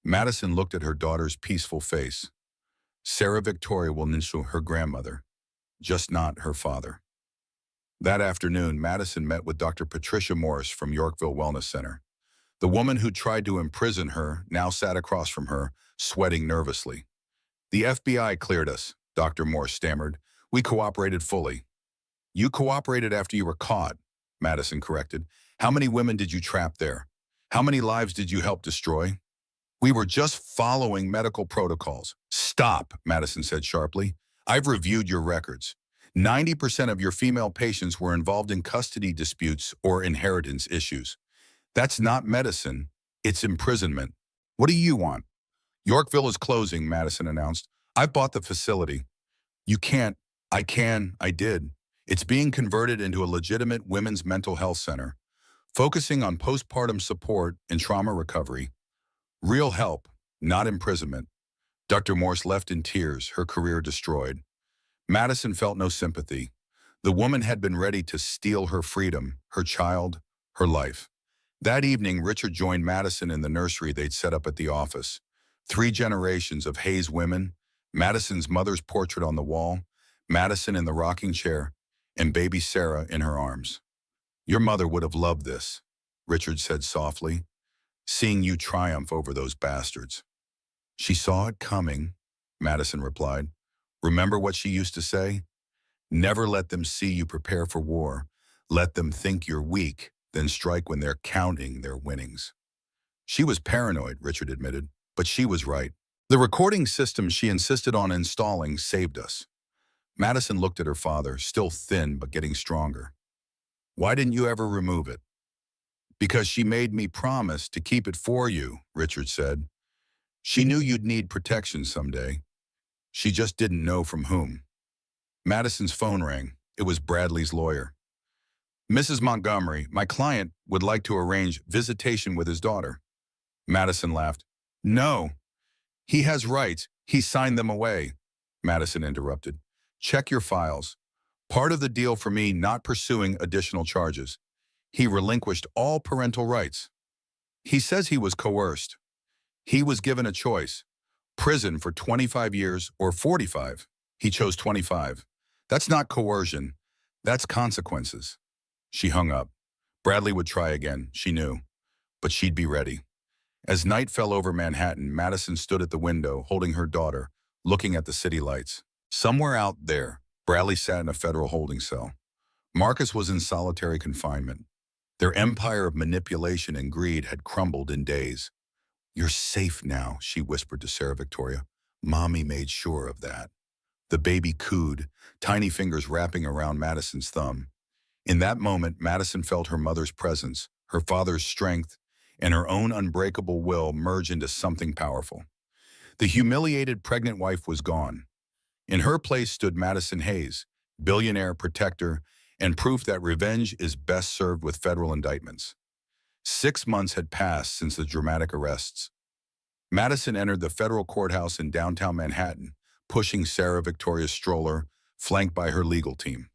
Madison looked at her daughter's peaceful face. Sarah Victoria will miss her grandmother, just not her father. That afternoon, Madison met with Dr. Patricia Morris from Yorkville Wellness Center. The woman who tried to imprison her now sat across from her, sweating nervously. The FBI cleared us, Dr. Morris stammered. We cooperated fully. You cooperated after you were caught, Madison corrected. How many women did you trap there? How many lives did you help destroy? We were just following medical protocols. Stop, Madison said sharply. I've reviewed your records. 90% of your female patients were involved in custody disputes or inheritance issues. That's not medicine, it's imprisonment. What do you want? Yorkville is closing, Madison announced. I've bought the facility. You can't. I did. It's being converted into a legitimate women's mental health center, focusing on postpartum support and trauma recovery. Real help, not imprisonment. Dr. Morse left in tears, her career destroyed. Madison felt no sympathy. The woman had been ready to steal her freedom, her child, her life. That evening, Richard joined Madison in the nursery they'd set up at the office. 3 generations of Hayes women, Madison's mother's portrait on the wall, Madison in the rocking chair, and baby Sarah in her arms. Your mother would have loved this, Richard said softly, seeing you triumph over those bastards. She saw it coming, Madison replied. Remember what she used to say? Never let them see you prepare for war. Let them think you're weak, then strike when they're counting their winnings. She was paranoid, Richard admitted, but she was right. The recording system she insisted on installing saved us. Madison looked at her father, still thin but getting stronger. Why didn't you ever remove it? Because she made me promise to keep it for you, Richard said. She knew you'd need protection someday. She just didn't know from whom. Madison's phone rang. It was Bradley's lawyer. Mrs. Montgomery, my client would like to arrange visitation with his daughter. Madison laughed. No. He has rights. He signed them away. Madison interrupted. Check your files. Part of the deal for me not pursuing additional charges. He relinquished all parental rights. He says he was coerced. He was given a choice. Prison for 25 years or 45. He chose 25. That's not coercion. That's consequences. She hung up. Bradley would try again, she knew. But she'd be ready. As night fell over Manhattan, Madison stood at the window, holding her daughter, looking at the city lights. Somewhere out there, Bradley sat in a federal holding cell. Marcus was in solitary confinement. Their empire of manipulation and greed had crumbled in days. "You're safe now," she whispered to Sarah Victoria. "Mommy made sure of that." The baby cooed, tiny fingers wrapping around Madison's thumb. In that moment, Madison felt her mother's presence, her father's strength, and her own unbreakable will merge into something powerful. The humiliated pregnant wife was gone. In her place stood Madison Hayes, billionaire, protector, and proof that revenge is best served with federal indictments. 6 months had passed since the dramatic arrests. Madison entered the federal courthouse in downtown Manhattan, pushing Sarah Victoria's stroller, flanked by her legal team.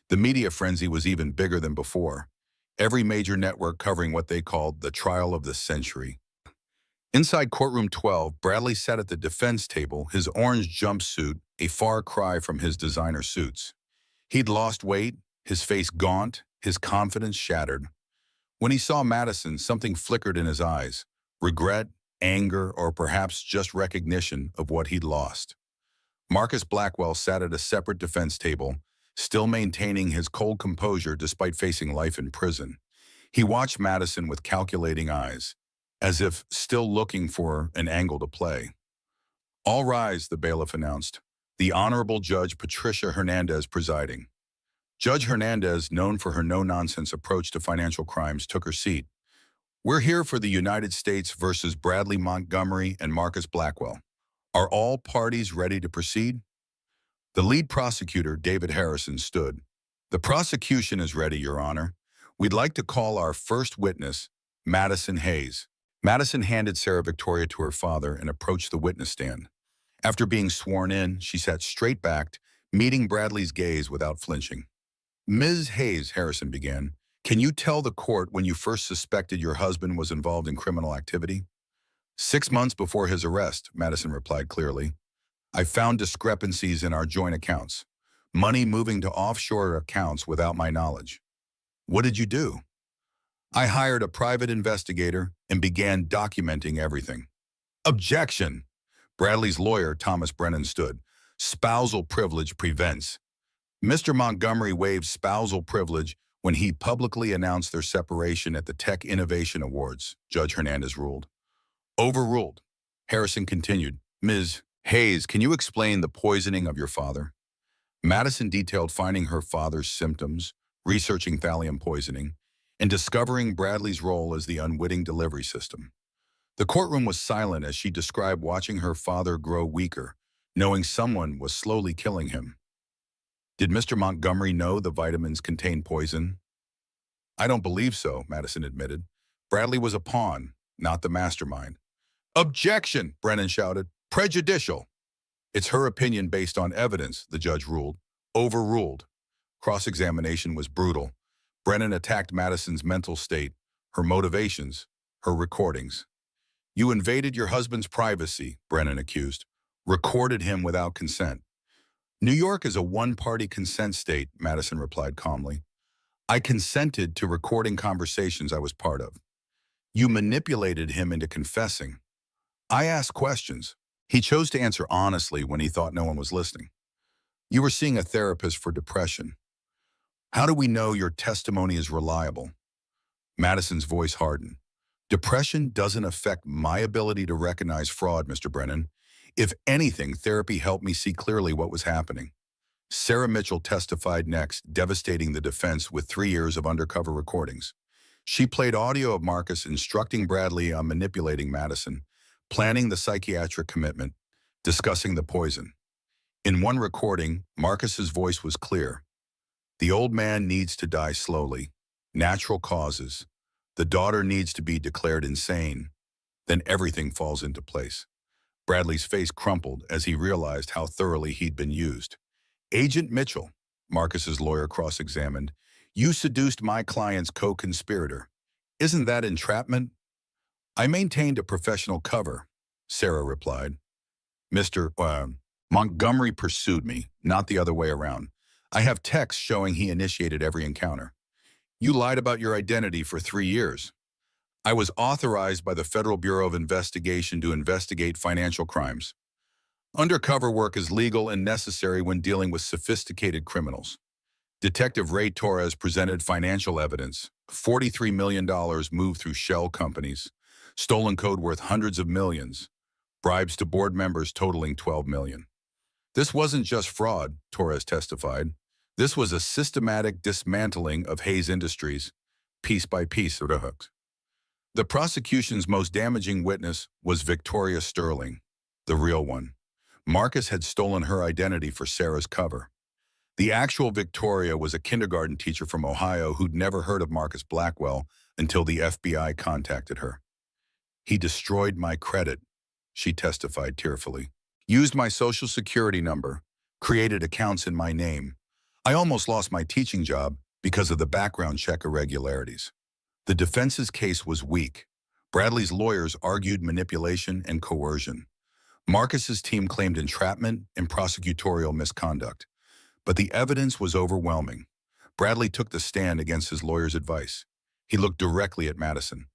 The media frenzy was even bigger than before, every major network covering what they called the trial of the century. Inside courtroom 12, Bradley sat at the defense table, his orange jumpsuit a far cry from his designer suits. He'd lost weight, his face gaunt, his confidence shattered. When he saw Madison, something flickered in his eyes, regret, anger, or perhaps just recognition of what he'd lost. Marcus Blackwell sat at a separate defense table, still maintaining his cold composure despite facing life in prison. He watched Madison with calculating eyes, as if still looking for an angle to play. "All rise," the bailiff announced. The Honorable Judge Patricia Hernandez presiding. Judge Hernandez, known for her no-nonsense approach to financial crimes, took her seat. "We're here for the United States versus Bradley Montgomery and Marcus Blackwell. Are all parties ready to proceed?" The lead prosecutor, David Harrison, stood. "The prosecution is ready, Your Honor. We'd like to call our first witness, Madison Hayes." Madison handed Sarah Victoria to her father and approached the witness stand. After being sworn in, she sat straight-backed, meeting Bradley's gaze without flinching. "Ms. Hayes," Harrison began, "can you tell the court when you first suspected your husband was involved in criminal activity?" "6 months before his arrest," Madison replied clearly. "I found discrepancies in our joint accounts, money moving to offshore accounts without my knowledge." "What did you do?" "I hired a private investigator and began documenting everything." "Objection!" Bradley's lawyer, Thomas Brennan, stood. "Spousal privilege prevents." Mr. Montgomery waived spousal privilege when he publicly announced their separation at the Tech Innovation Awards, Judge Hernandez ruled. "Overruled." Harrison continued. "Ms. Hayes, can you explain the poisoning of your father?" Madison detailed finding her father's symptoms, researching thallium poisoning, and discovering Bradley's role as the unwitting delivery system. The courtroom was silent as she described watching her father grow weaker, knowing someone was slowly killing him. "Did Mr. Montgomery know the vitamins contained poison?" "I don't believe so," Madison admitted. "Bradley was a pawn, not the mastermind." "Objection!" Brennan shouted. "Prejudicial." "It's her opinion based on evidence," the judge ruled. Overruled. Cross-examination was brutal. Brennan attacked Madison's mental state, her motivations, her recordings. "You invaded your husband's privacy," Brennan accused. "Recorded him without consent." "New York is a one-party consent state," Madison replied calmly. "I consented to recording conversations I was part of." "You manipulated him into confessing." "I asked questions. He chose to answer honestly when he thought no one was listening." "You were seeing a therapist for depression." "How do we know your testimony is reliable?" Madison's voice hardened. "Depression doesn't affect my ability to recognize fraud, Mr. Brennan. If anything, therapy helped me see clearly what was happening." Sarah Mitchell testified next, devastating the defense with 3 years of undercover recordings. She played audio of Marcus instructing Bradley on manipulating Madison, planning the psychiatric commitment, discussing the poison. In one recording, Marcus's voice was clear. "The old man needs to die slowly. Natural causes. The daughter needs to be declared insane. Then everything falls into place." Bradley's face crumpled as he realized how thoroughly he'd been used. "Agent Mitchell," Marcus's lawyer cross-examined, "you seduced my client's co-conspirator. Isn't that entrapment?" "I maintained a professional cover," Sarah replied. "Mr. Montgomery pursued me, not the other way around. I have texts showing he initiated every encounter." "You lied about your identity for 3 years." "I was authorized by the Federal Bureau of Investigation to investigate financial crimes." Undercover work is legal and necessary when dealing with sophisticated criminals. Detective Ray Torres presented financial evidence. $43 million moved through shell companies, stolen code worth hundreds of millions, bribes to board members totaling 12 million. This wasn't just fraud, Torres testified. This was a systematic dismantling of Hayes Industries, piece by piece. The prosecution's most damaging witness was Victoria Sterling, the real one. Marcus had stolen her identity for Sarah's cover. The actual Victoria was a kindergarten teacher from Ohio who'd never heard of Marcus Blackwell until the FBI contacted her. He destroyed my credit, she testified tearfully. Used my social security number, created accounts in my name. I almost lost my teaching job because of the background check irregularities. The defense's case was weak. Bradley's lawyers argued manipulation and coercion. Marcus's team claimed entrapment and prosecutorial misconduct. But the evidence was overwhelming. Bradley took the stand against his lawyer's advice. He looked directly at Madison.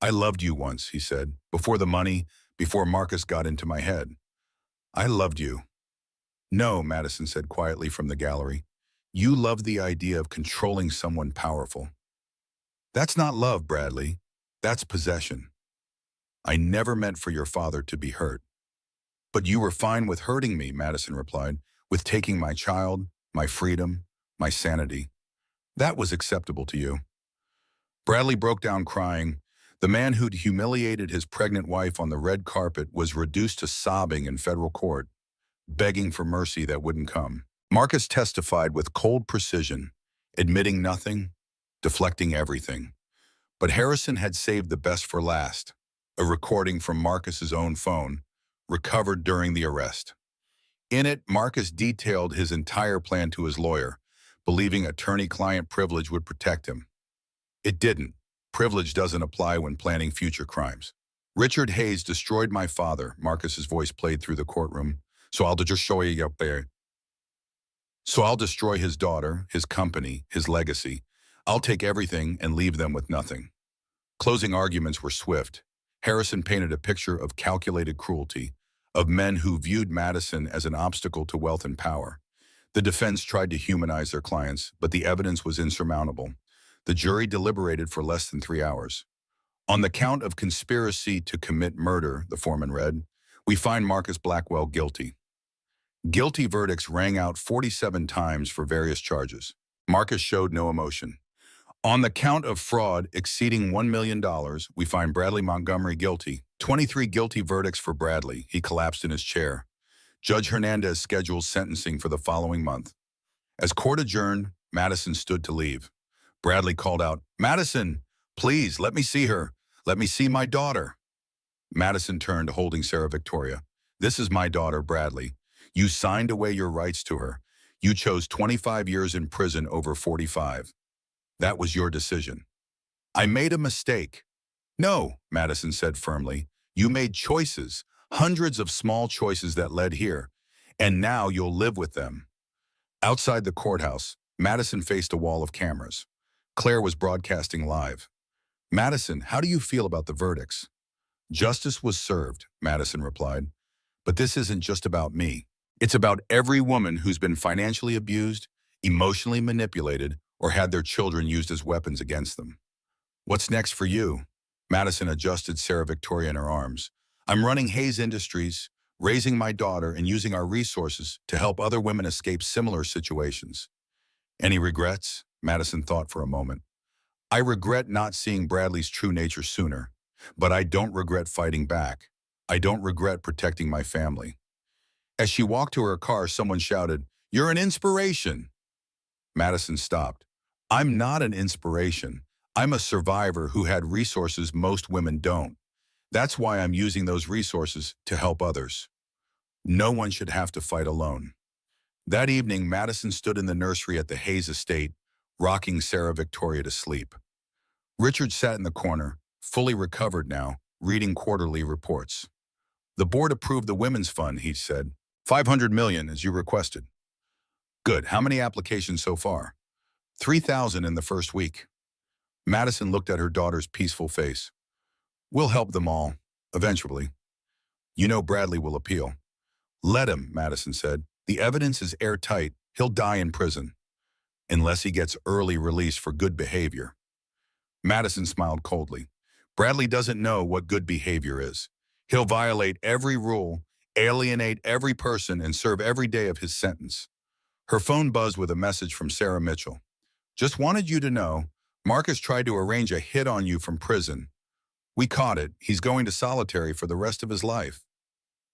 I loved you once, he said, before the money, before Marcus got into my head. I loved you. No, Madison said quietly from the gallery. You loved the idea of controlling someone powerful. That's not love, Bradley. That's possession. I never meant for your father to be hurt. But you were fine with hurting me, Madison replied, with taking my child, my freedom, my sanity. That was acceptable to you. Bradley broke down crying. The man who'd humiliated his pregnant wife on the red carpet was reduced to sobbing in federal court, begging for mercy that wouldn't come. Marcus testified with cold precision, admitting nothing, deflecting everything. But Harrison had saved the best for last, a recording from Marcus's own phone, recovered during the arrest. In it, Marcus detailed his entire plan to his lawyer, believing attorney-client privilege would protect him. It didn't. Privilege doesn't apply when planning future crimes. Richard Hayes destroyed my father, Marcus's voice played through the courtroom. So I'll destroy his daughter, his company, his legacy. I'll take everything and leave them with nothing. Closing arguments were swift. Harrison painted a picture of calculated cruelty, of men who viewed Madison as an obstacle to wealth and power. The defense tried to humanize their clients, but the evidence was insurmountable. The jury deliberated for less than 3 hours. On the count of conspiracy to commit murder, the foreman read, we find Marcus Blackwell guilty. Guilty verdicts rang out 47 times for various charges. Marcus showed no emotion. On the count of fraud exceeding $1 million, we find Bradley Montgomery guilty. 23 guilty verdicts for Bradley. He collapsed in his chair. Judge Hernandez schedules sentencing for the following month. As court adjourned, Madison stood to leave. Bradley called out, Madison, please, let me see her. Let me see my daughter. Madison turned, holding Sarah Victoria. This is my daughter, Bradley. You signed away your rights to her. You chose 25 years in prison over 45. That was your decision. I made a mistake. No, Madison said firmly. You made choices, hundreds of small choices that led here, and now you'll live with them. Outside the courthouse, Madison faced a wall of cameras. Claire was broadcasting live. Madison, how do you feel about the verdicts? Justice was served, Madison replied. But this isn't just about me. It's about every woman who's been financially abused, emotionally manipulated, or had their children used as weapons against them. What's next for you? Madison adjusted Sarah Victoria in her arms. I'm running Hayes Industries, raising my daughter and using our resources to help other women escape similar situations. Any regrets? Madison thought for a moment. I regret not seeing Bradley's true nature sooner, but I don't regret fighting back. I don't regret protecting my family. As she walked to her car, someone shouted, You're an inspiration. Madison stopped. I'm not an inspiration. I'm a survivor who had resources most women don't. That's why I'm using those resources to help others. No one should have to fight alone. That evening, Madison stood in the nursery at the Hayes estate, rocking Sarah Victoria to sleep. Richard sat in the corner, fully recovered now, reading quarterly reports. The board approved the Women's Fund, he said. $500 million, as you requested. Good. How many applications so far? 3,000 in the first week. Madison looked at her daughter's peaceful face. We'll help them all, eventually. You know Bradley will appeal. Let him, Madison said. The evidence is airtight. He'll die in prison, unless he gets early release for good behavior. Madison smiled coldly. Bradley doesn't know what good behavior is. He'll violate every rule, alienate every person, and serve every day of his sentence. Her phone buzzed with a message from Sarah Mitchell. Just wanted you to know, Marcus tried to arrange a hit on you from prison. We caught it. He's going to solitary for the rest of his life.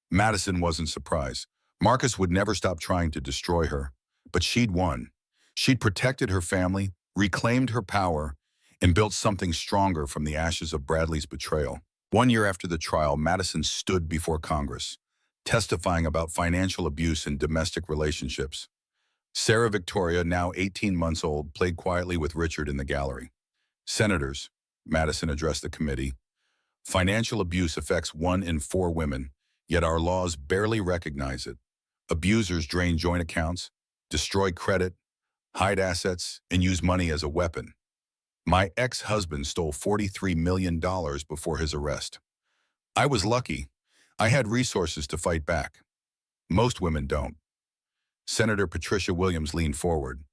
Madison wasn't surprised. Marcus would never stop trying to destroy her. But she'd won. She'd protected her family, reclaimed her power, and built something stronger from the ashes of Bradley's betrayal. 1 year after the trial, Madison stood before Congress, testifying about financial abuse and domestic relationships. Sarah Victoria, now 18 months old, played quietly with Richard in the gallery. Senators, Madison addressed the committee, financial abuse affects 1 in 4 women, yet our laws barely recognize it. Abusers drain joint accounts, destroy credit, hide assets, and use money as a weapon. My ex-husband stole $43 million before his arrest. I was lucky. I had resources to fight back. Most women don't. Senator Patricia Williams leaned forward.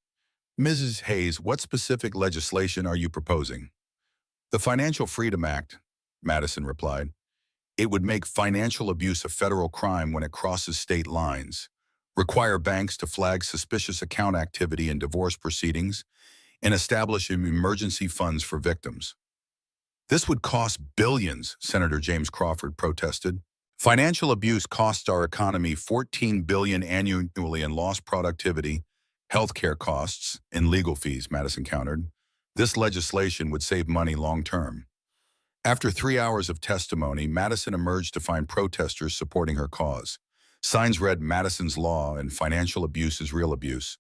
Mrs. Hayes, what specific legislation are you proposing? The Financial Freedom Act, Madison replied. It would make financial abuse a federal crime when it crosses state lines, require banks to flag suspicious account activity in divorce proceedings, and establish emergency funds for victims. This would cost billions, Senator James Crawford protested. Financial abuse costs our economy $14 billion annually in lost productivity, healthcare costs, and legal fees, Madison countered. This legislation would save money long term. After 3 hours of testimony, Madison emerged to find protesters supporting her cause. Signs read Madison's Law and financial abuse is real abuse.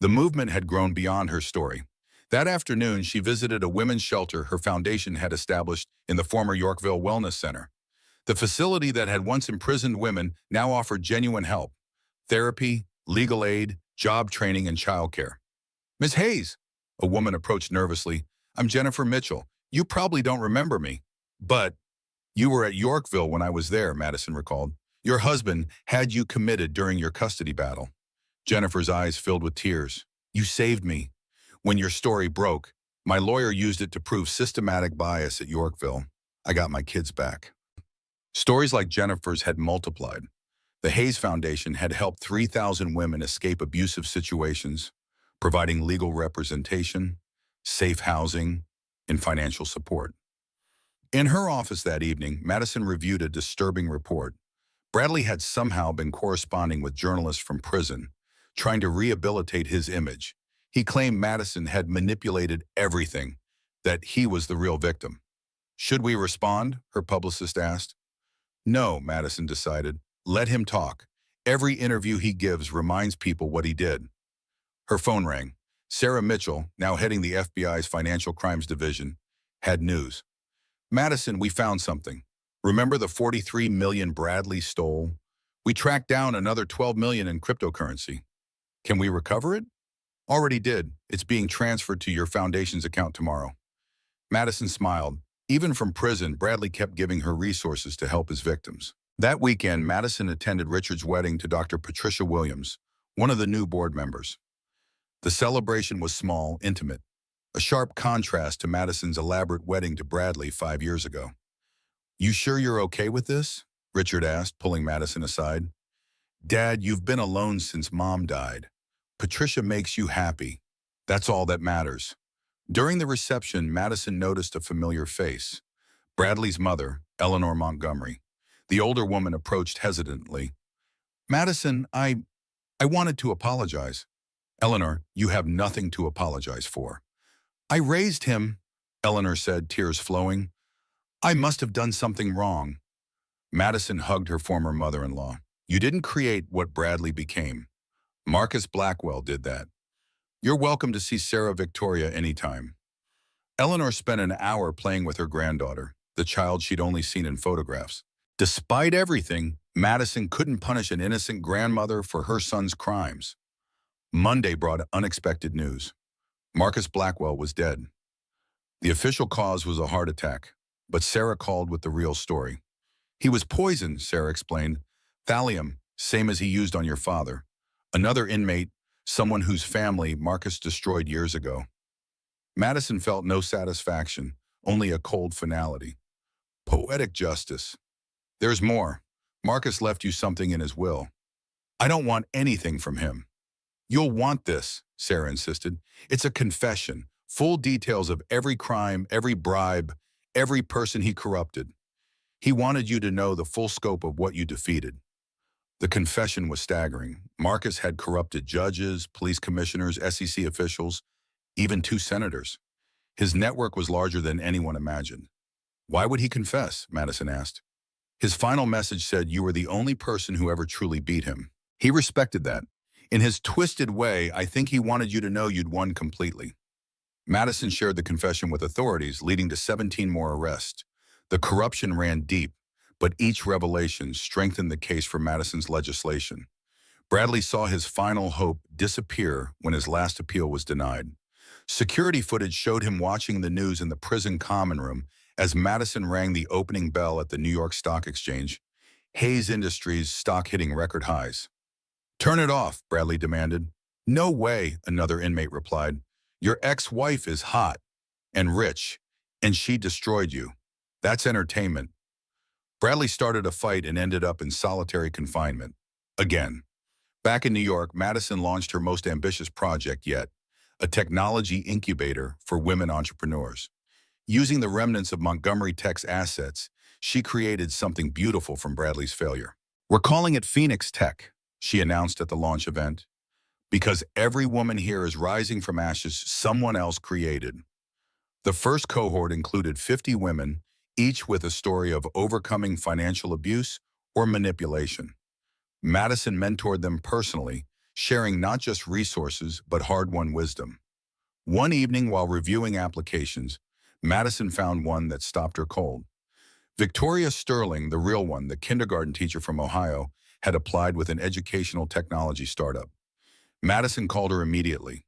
The movement had grown beyond her story. That afternoon, she visited a women's shelter her foundation had established in the former Yorkville Wellness Center. The facility that had once imprisoned women now offered genuine help, therapy, legal aid, job training, and childcare. Ms. Hayes, a woman approached nervously. I'm Jennifer Mitchell. You probably don't remember me. But you were at Yorkville when I was there, Madison recalled. Your husband had you committed during your custody battle. Jennifer's eyes filled with tears. You saved me. When your story broke, my lawyer used it to prove systematic bias at Yorkville. I got my kids back. Stories like Jennifer's had multiplied. The Hayes Foundation had helped 3,000 women escape abusive situations, providing legal representation, safe housing, and financial support. In her office that evening, Madison reviewed a disturbing report. Bradley had somehow been corresponding with journalists from prison, trying to rehabilitate his image. He claimed Madison had manipulated everything, that he was the real victim. Should we respond? Her publicist asked. No, Madison decided. Let him talk. Every interview he gives reminds people what he did. Her phone rang. Sarah Mitchell, now heading the FBI's Financial Crimes Division, had news. Madison, we found something. Remember the $43 million Bradley stole? We tracked down another $12 million in cryptocurrency. Can we recover it? Already did. It's being transferred to your foundation's account tomorrow. Madison smiled. Even from prison, Bradley kept giving her resources to help his victims. That weekend, Madison attended Richard's wedding to Dr. Patricia Williams, one of the new board members. The celebration was small, intimate, a sharp contrast to Madison's elaborate wedding to Bradley 5 years ago. You sure you're okay with this? Richard asked, pulling Madison aside. Dad, you've been alone since Mom died. Patricia makes you happy. That's all that matters. During the reception, Madison noticed a familiar face. Bradley's mother, Eleanor Montgomery. The older woman approached hesitantly. Madison, I wanted to apologize. Eleanor, you have nothing to apologize for. I raised him, Eleanor said, tears flowing. I must have done something wrong. Madison hugged her former mother-in-law. You didn't create what Bradley became. Marcus Blackwell did that. You're welcome to see Sarah Victoria anytime. Eleanor spent an hour playing with her granddaughter, the child she'd only seen in photographs. Despite everything, Madison couldn't punish an innocent grandmother for her son's crimes. Monday brought unexpected news. Marcus Blackwell was dead. The official cause was a heart attack, but Sarah called with the real story. He was poisoned, Sarah explained. Thallium, same as he used on your father. Another inmate, someone whose family Marcus destroyed years ago. Madison felt no satisfaction, only a cold finality. Poetic justice. There's more. Marcus left you something in his will. I don't want anything from him. You'll want this, Sarah insisted. It's a confession, full details of every crime, every bribe, every person he corrupted. He wanted you to know the full scope of what you defeated. The confession was staggering. Marcus had corrupted judges, police commissioners, SEC officials, even 2 senators. His network was larger than anyone imagined. Why would he confess? Madison asked. His final message said you were the only person who ever truly beat him. He respected that. In his twisted way, I think he wanted you to know you'd won completely. Madison shared the confession with authorities, leading to 17 more arrests. The corruption ran deep, but each revelation strengthened the case for Madison's legislation. Bradley saw his final hope disappear when his last appeal was denied. Security footage showed him watching the news in the prison common room as Madison rang the opening bell at the New York Stock Exchange. Hayes Industries stock hitting record highs. Turn it off, Bradley demanded. No way, another inmate replied. Your ex-wife is hot and rich, and she destroyed you. That's entertainment. Bradley started a fight and ended up in solitary confinement. Again. Back in New York, Madison launched her most ambitious project yet, a technology incubator for women entrepreneurs. Using the remnants of Montgomery Tech's assets, she created something beautiful from Bradley's failure. We're calling it Phoenix Tech, she announced at the launch event, because every woman here is rising from ashes someone else created. The first cohort included 50 women, each with a story of overcoming financial abuse or manipulation. Madison mentored them personally, sharing not just resources but hard-won wisdom. One evening while reviewing applications, Madison found one that stopped her cold. Victoria Sterling, the real one, the kindergarten teacher from Ohio, had applied with an educational technology startup. Madison called her immediately.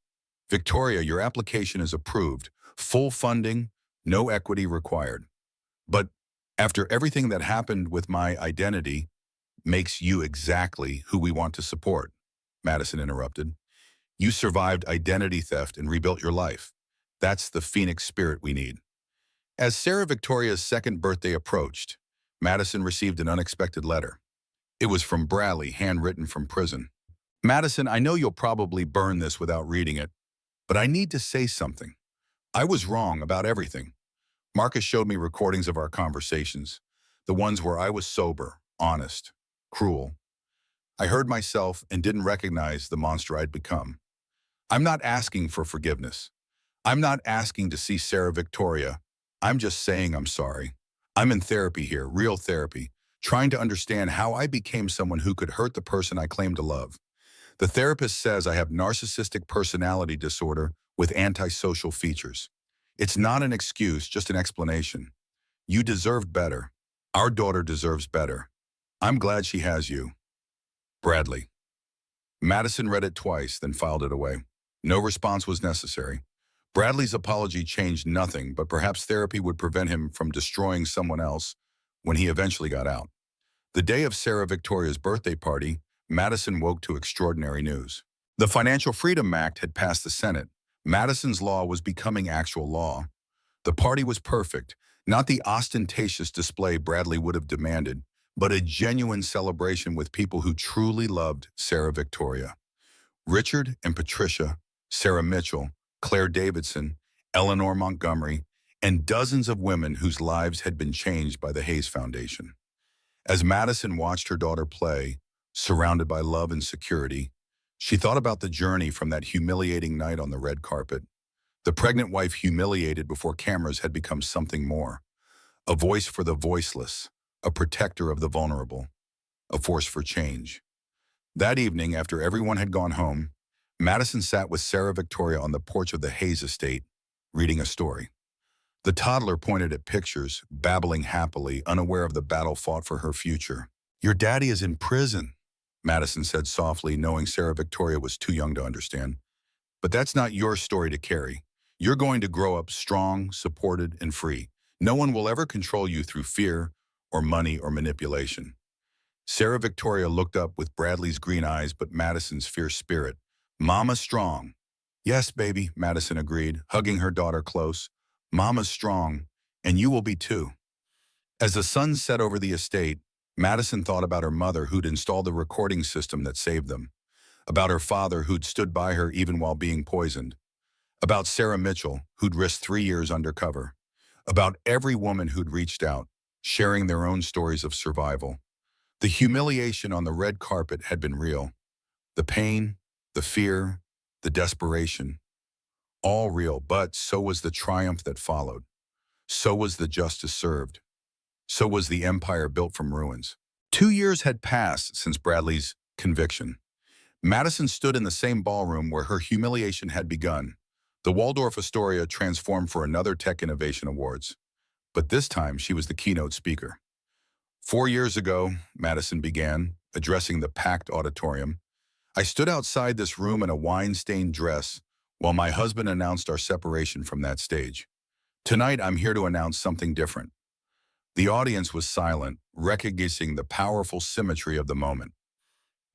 Victoria, your application is approved. Full funding, no equity required. But after everything that happened with my identity makes you exactly who we want to support, Madison interrupted. You survived identity theft and rebuilt your life. That's the Phoenix spirit we need. As Sarah Victoria's second birthday approached, Madison received an unexpected letter. It was from Bradley, handwritten from prison. Madison, I know you'll probably burn this without reading it, but I need to say something. I was wrong about everything. Marcus showed me recordings of our conversations, the ones where I was sober, honest, cruel. I heard myself and didn't recognize the monster I'd become. I'm not asking for forgiveness. I'm not asking to see Sarah Victoria. I'm just saying I'm sorry. I'm in therapy here, real therapy, trying to understand how I became someone who could hurt the person I claim to love. The therapist says I have narcissistic personality disorder with antisocial features. It's not an excuse, just an explanation. You deserved better. Our daughter deserves better. I'm glad she has you. Bradley. Madison read it twice, then filed it away. No response was necessary. Bradley's apology changed nothing, but perhaps therapy would prevent him from destroying someone else when he eventually got out. The day of Sarah Victoria's birthday party, Madison woke to extraordinary news. The Financial Freedom Act had passed the Senate. Madison's law was becoming actual law. The party was perfect, not the ostentatious display Bradley would have demanded, but a genuine celebration with people who truly loved Sarah Victoria. Richard and Patricia, Sarah Mitchell, Claire Davidson, Eleanor Montgomery, and dozens of women whose lives had been changed by the Hayes Foundation. As Madison watched her daughter play, surrounded by love and security, she thought about the journey from that humiliating night on the red carpet. The pregnant wife humiliated before cameras had become something more. A voice for the voiceless, a protector of the vulnerable, a force for change. That evening, after everyone had gone home, Madison sat with Sarah Victoria on the porch of the Hayes estate, reading a story. The toddler pointed at pictures, babbling happily, unaware of the battle fought for her future. Your daddy is in prison, Madison said softly, knowing Sarah Victoria was too young to understand. But that's not your story to carry. You're going to grow up strong, supported, and free. No one will ever control you through fear or money or manipulation. Sarah Victoria looked up with Bradley's green eyes but Madison's fierce spirit. Mama's strong. Yes, baby, Madison agreed, hugging her daughter close. Mama's strong, and you will be too. As the sun set over the estate, Madison thought about her mother who'd installed the recording system that saved them, about her father who'd stood by her even while being poisoned, about Sarah Mitchell, who'd risked 3 years undercover, about every woman who'd reached out, sharing their own stories of survival. The humiliation on the red carpet had been real. The pain, the fear, the desperation, all real, but so was the triumph that followed. So was the justice served. So was the empire built from ruins. 2 years had passed since Bradley's conviction. Madison stood in the same ballroom where her humiliation had begun. The Waldorf Astoria transformed for another Tech Innovation Awards. But this time, she was the keynote speaker. 4 years ago, Madison began, addressing the packed auditorium. I stood outside this room in a wine-stained dress while my husband announced our separation from that stage. Tonight, I'm here to announce something different. The audience was silent, recognizing the powerful symmetry of the moment.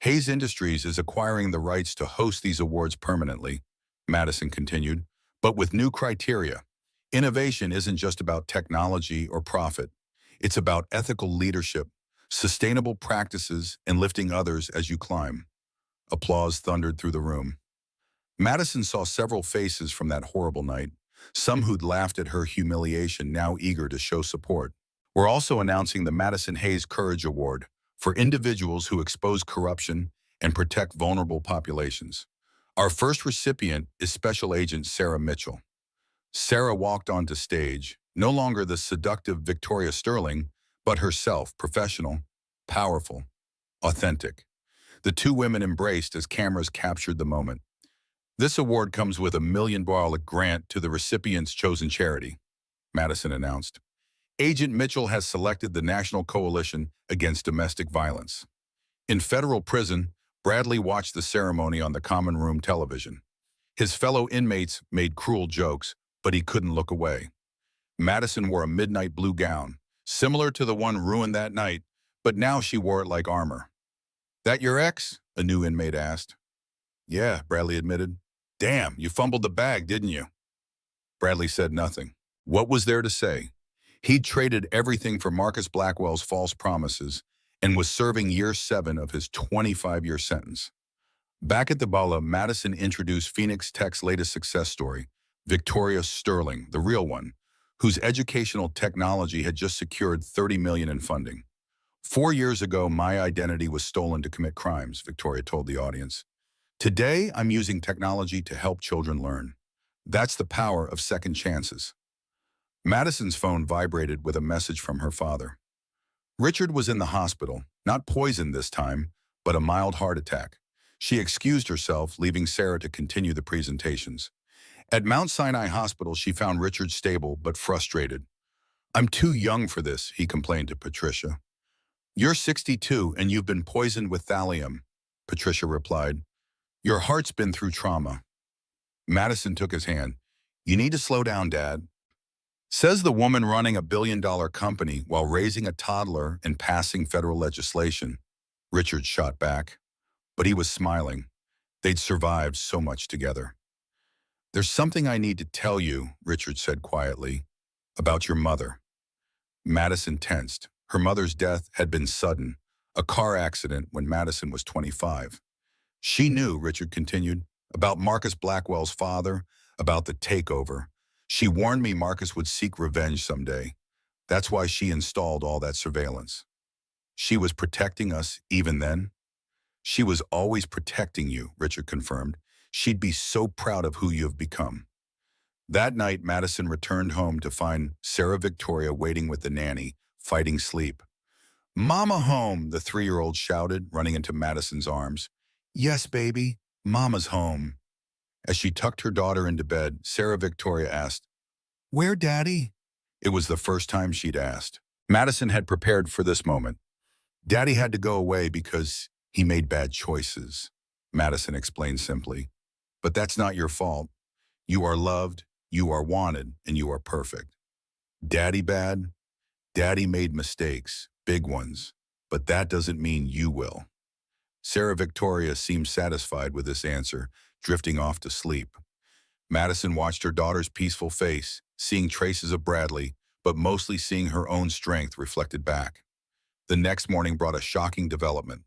Hayes Industries is acquiring the rights to host these awards permanently, Madison continued, but with new criteria. Innovation isn't just about technology or profit. It's about ethical leadership, sustainable practices, and lifting others as you climb. Applause thundered through the room. Madison saw several faces from that horrible night, some who'd laughed at her humiliation now eager to show support. We're also announcing the Madison Hayes Courage Award for individuals who expose corruption and protect vulnerable populations. Our first recipient is Special Agent Sarah Mitchell. Sarah walked onto stage, no longer the seductive Victoria Sterling, but herself, professional, powerful, authentic. The two women embraced as cameras captured the moment. This award comes with $1 million grant to the recipient's chosen charity, Madison announced. Agent Mitchell has selected the National Coalition Against Domestic Violence. In federal prison, Bradley watched the ceremony on the common room television. His fellow inmates made cruel jokes, but he couldn't look away. Madison wore a midnight blue gown, similar to the one ruined that night, but now she wore it like armor. That your ex? A new inmate asked. Yeah, Bradley admitted. Damn, you fumbled the bag, didn't you? Bradley said nothing. What was there to say? He'd traded everything for Marcus Blackwell's false promises and was serving year 7 of his 25-year sentence. Back at the Bala, Madison introduced Phoenix Tech's latest success story, Victoria Sterling, the real one, whose educational technology had just secured $30 million in funding. 4 years ago, my identity was stolen to commit crimes, Victoria told the audience. Today, I'm using technology to help children learn. That's the power of second chances. Madison's phone vibrated with a message from her father. Richard was in the hospital, not poisoned this time, but a mild heart attack. She excused herself, leaving Sarah to continue the presentations. At Mount Sinai Hospital, she found Richard stable but frustrated. I'm too young for this, he complained to Patricia. You're 62 and you've been poisoned with thallium, Patricia replied. Your heart's been through trauma. Madison took his hand. You need to slow down, Dad. Says the woman running a billion-dollar company while raising a toddler and passing federal legislation. Richard shot back, but he was smiling. They'd survived so much together. There's something I need to tell you, Richard said quietly, about your mother. Madison tensed. Her mother's death had been sudden, a car accident when Madison was 25. She knew, Richard continued, about Marcus Blackwell's father, about the takeover. She warned me Marcus would seek revenge someday. That's why she installed all that surveillance. She was protecting us even then? She was always protecting you, Richard confirmed. She'd be so proud of who you have become. That night, Madison returned home to find Sarah Victoria waiting with the nanny, fighting sleep. Mama home, the 3-year-old shouted, running into Madison's arms. Yes, baby, Mama's home. As she tucked her daughter into bed, Sarah Victoria asked, Where, Daddy? It was the first time she'd asked. Madison had prepared for this moment. Daddy had to go away because he made bad choices, Madison explained simply. But that's not your fault. You are loved, you are wanted, and you are perfect. Daddy bad? Daddy made mistakes, big ones. but that doesn't mean you will. Sarah Victoria seemed satisfied with this answer, drifting off to sleep. Madison watched her daughter's peaceful face, seeing traces of Bradley, but mostly seeing her own strength reflected back. The next morning brought a shocking development.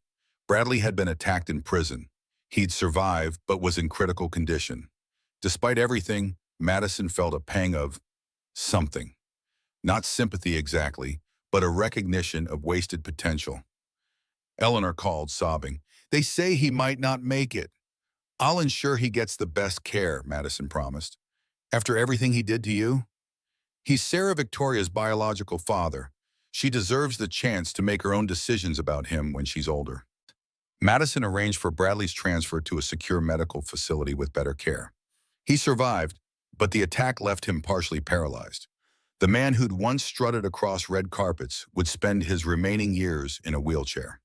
Bradley had been attacked in prison. He'd survived, but was in critical condition. Despite everything, Madison felt a pang of something. Not sympathy exactly, but a recognition of wasted potential. Eleanor called, sobbing. "They say he might not make it." "I'll ensure he gets the best care," Madison promised. "After everything he did to you?" "He's Sarah Victoria's biological father. She deserves the chance to make her own decisions about him when she's older." Madison arranged for Bradley's transfer to a secure medical facility with better care. He survived, but the attack left him partially paralyzed. The man who'd once strutted across red carpets would spend his remaining years in a wheelchair.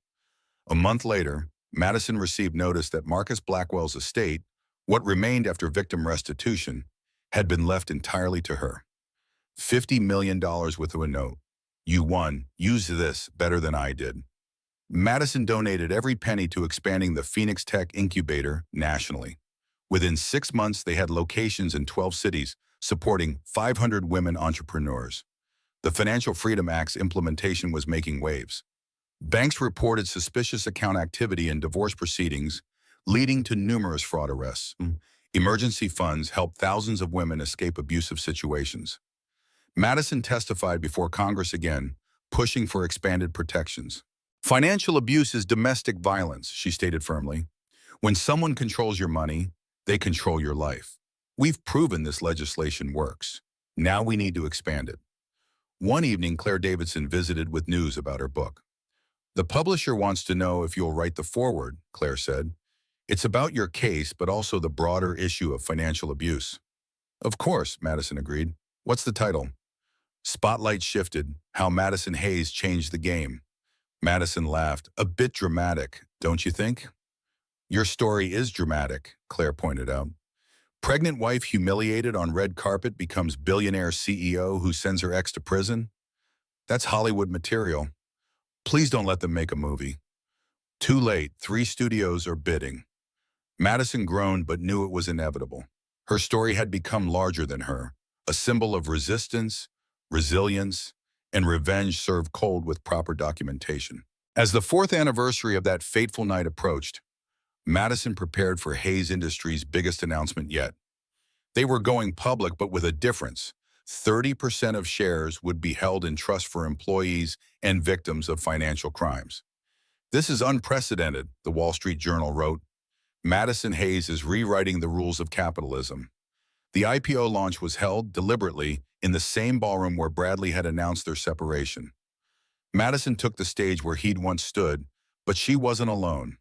A month later, Madison received notice that Marcus Blackwell's estate, what remained after victim restitution, had been left entirely to her. $50 million with a note. "You won. Use this better than I did." Madison donated every penny to expanding the Phoenix Tech Incubator nationally. Within 6 months, they had locations in 12 cities, supporting 500 women entrepreneurs. The Financial Freedom Act's implementation was making waves. Banks reported suspicious account activity in divorce proceedings, leading to numerous fraud arrests. Emergency funds helped thousands of women escape abusive situations. Madison testified before Congress again, pushing for expanded protections. "Financial abuse is domestic violence," she stated firmly. "When someone controls your money, they control your life. We've proven this legislation works. Now we need to expand it." One evening, Claire Davidson visited with news about her book. "The publisher wants to know if you'll write the foreword," Claire said. "It's about your case, but also the broader issue of financial abuse." "Of course," Madison agreed. "What's the title?" "Spotlight Shifted: How Madison Hayes Changed the Game." Madison laughed. "A bit dramatic, don't you think?" "Your story is dramatic," Claire pointed out. Pregnant wife humiliated on red carpet becomes billionaire CEO who sends her ex to prison? That's Hollywood material. Please don't let them make a movie. Too late, 3 studios are bidding. Madison groaned but knew it was inevitable. Her story had become larger than her, a symbol of resistance, resilience, and revenge served cold with proper documentation. As the 4th anniversary of that fateful night approached, Madison prepared for Hayes Industries' biggest announcement yet. They were going public, but with a difference. 30% of shares would be held in trust for employees and victims of financial crimes. "This is unprecedented," the Wall Street Journal wrote. "Madison Hayes is rewriting the rules of capitalism." The IPO launch was held deliberately in the same ballroom where Bradley had announced their separation. Madison took the stage where he'd once stood, but she wasn't alone.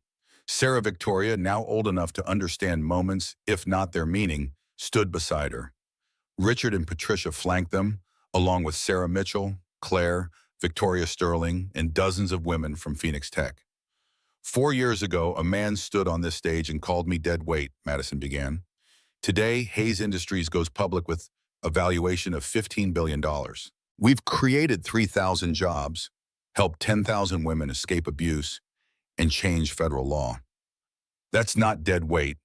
Sarah Victoria, now old enough to understand moments, if not their meaning, stood beside her. Richard and Patricia flanked them, along with Sarah Mitchell, Claire, Victoria Sterling, and dozens of women from Phoenix Tech. 4 years ago, a man stood on this stage and called me dead weight, Madison began. Today, Hayes Industries goes public with a valuation of $15 billion. We've created 3,000 jobs, helped 10,000 women escape abuse, and change federal law. That's not dead weight.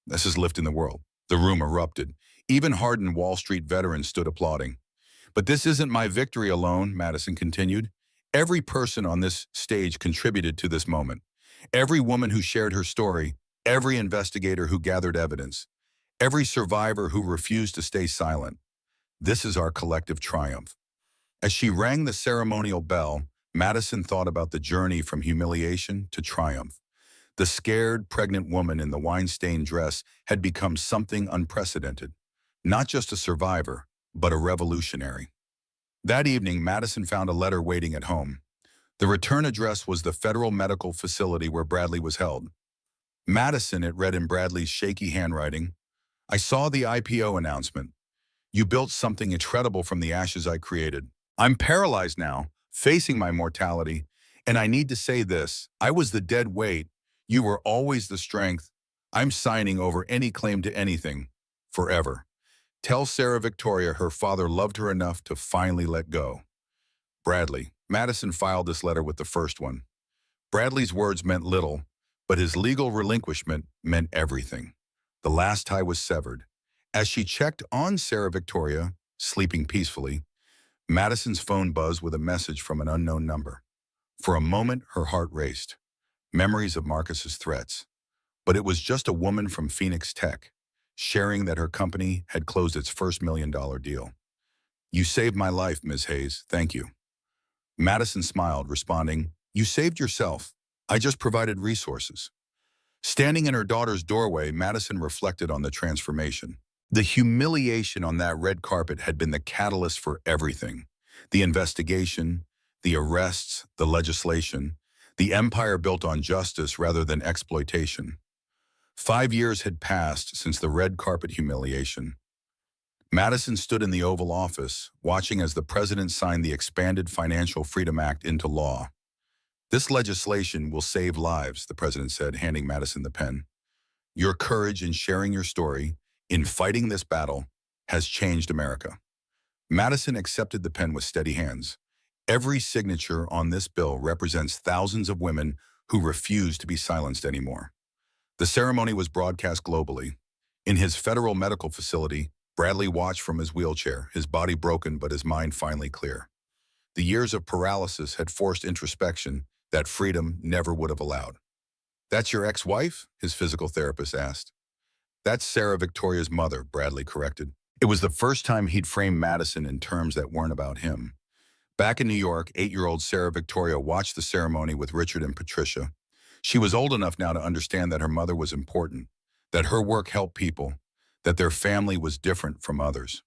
This is lifting the world. The room erupted. Even hardened Wall Street veterans stood applauding. "But this isn't my victory alone," Madison continued. "Every person on this stage contributed to this moment. Every woman who shared her story, every investigator who gathered evidence, every survivor who refused to stay silent. This is our collective triumph." As she rang the ceremonial bell, Madison thought about the journey from humiliation to triumph. The scared, pregnant woman in the wine-stained dress had become something unprecedented. Not just a survivor, but a revolutionary. That evening, Madison found a letter waiting at home. The return address was the federal medical facility where Bradley was held. "Madison," it read in Bradley's shaky handwriting, "I saw the IPO announcement. You built something incredible from the ashes I created. I'm paralyzed now, facing my mortality, and I need to say this. I was the dead weight. You were always the strength. I'm signing over any claim to anything, forever. Tell Sarah Victoria her father loved her enough to finally let go. Bradley." Madison filed this letter with the first one. Bradley's words meant little, but his legal relinquishment meant everything. The last tie was severed. As she checked on Sarah Victoria, sleeping peacefully, Madison's phone buzzed with a message from an unknown number. For a moment, her heart raced. Memories of Marcus's threats. But it was just a woman from Phoenix Tech, sharing that her company had closed its first $1 million deal. "You saved my life, Ms. Hayes. Thank you." Madison smiled, responding, "You saved yourself. I just provided resources." Standing in her daughter's doorway, Madison reflected on the transformation. The humiliation on that red carpet had been the catalyst for everything. The investigation, the arrests, the legislation, the empire built on justice rather than exploitation. 5 years had passed since the red carpet humiliation. Madison stood in the Oval Office, watching as the president signed the expanded Financial Freedom Act into law. "This legislation will save lives," the president said, handing Madison the pen. "Your courage in sharing your story, in fighting this battle, has changed America." Madison accepted the pen with steady hands. Every signature on this bill represents thousands of women who refuse to be silenced anymore. The ceremony was broadcast globally. In his federal medical facility, Bradley watched from his wheelchair, his body broken but his mind finally clear. The years of paralysis had forced introspection that freedom never would have allowed. "That's your ex-wife?" his physical therapist asked. "That's Sarah Victoria's mother," Bradley corrected. It was the first time he'd framed Madison in terms that weren't about him. Back in New York, 8-year-old Sarah Victoria watched the ceremony with Richard and Patricia. She was old enough now to understand that her mother was important, that her work helped people, that their family was different from others.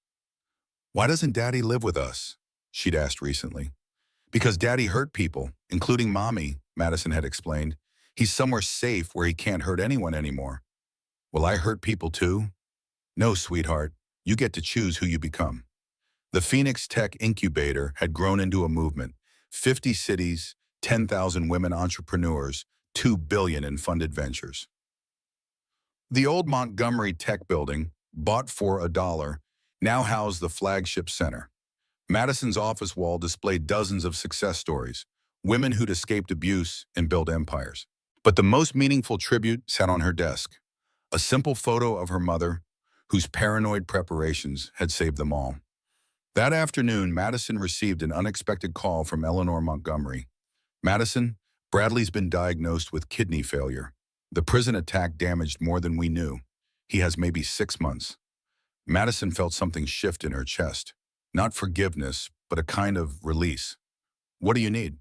"Why doesn't Daddy live with us?" she'd asked recently. "Because Daddy hurt people, including Mommy," Madison had explained. "He's somewhere safe where he can't hurt anyone anymore." "Will I hurt people too?" "No, sweetheart. You get to choose who you become." The Phoenix Tech Incubator had grown into a movement. 50 cities, 10,000 women entrepreneurs, $2 billion in funded ventures. The old Montgomery Tech building, bought for $1, now housed the flagship center. Madison's office wall displayed dozens of success stories, women who'd escaped abuse and built empires. But the most meaningful tribute sat on her desk, a simple photo of her mother, whose paranoid preparations had saved them all. That afternoon, Madison received an unexpected call from Eleanor Montgomery. "Madison, Bradley's been diagnosed with kidney failure. The prison attack damaged more than we knew. He has maybe 6 months." Madison felt something shift in her chest. Not forgiveness, but a kind of release. "What do you need?"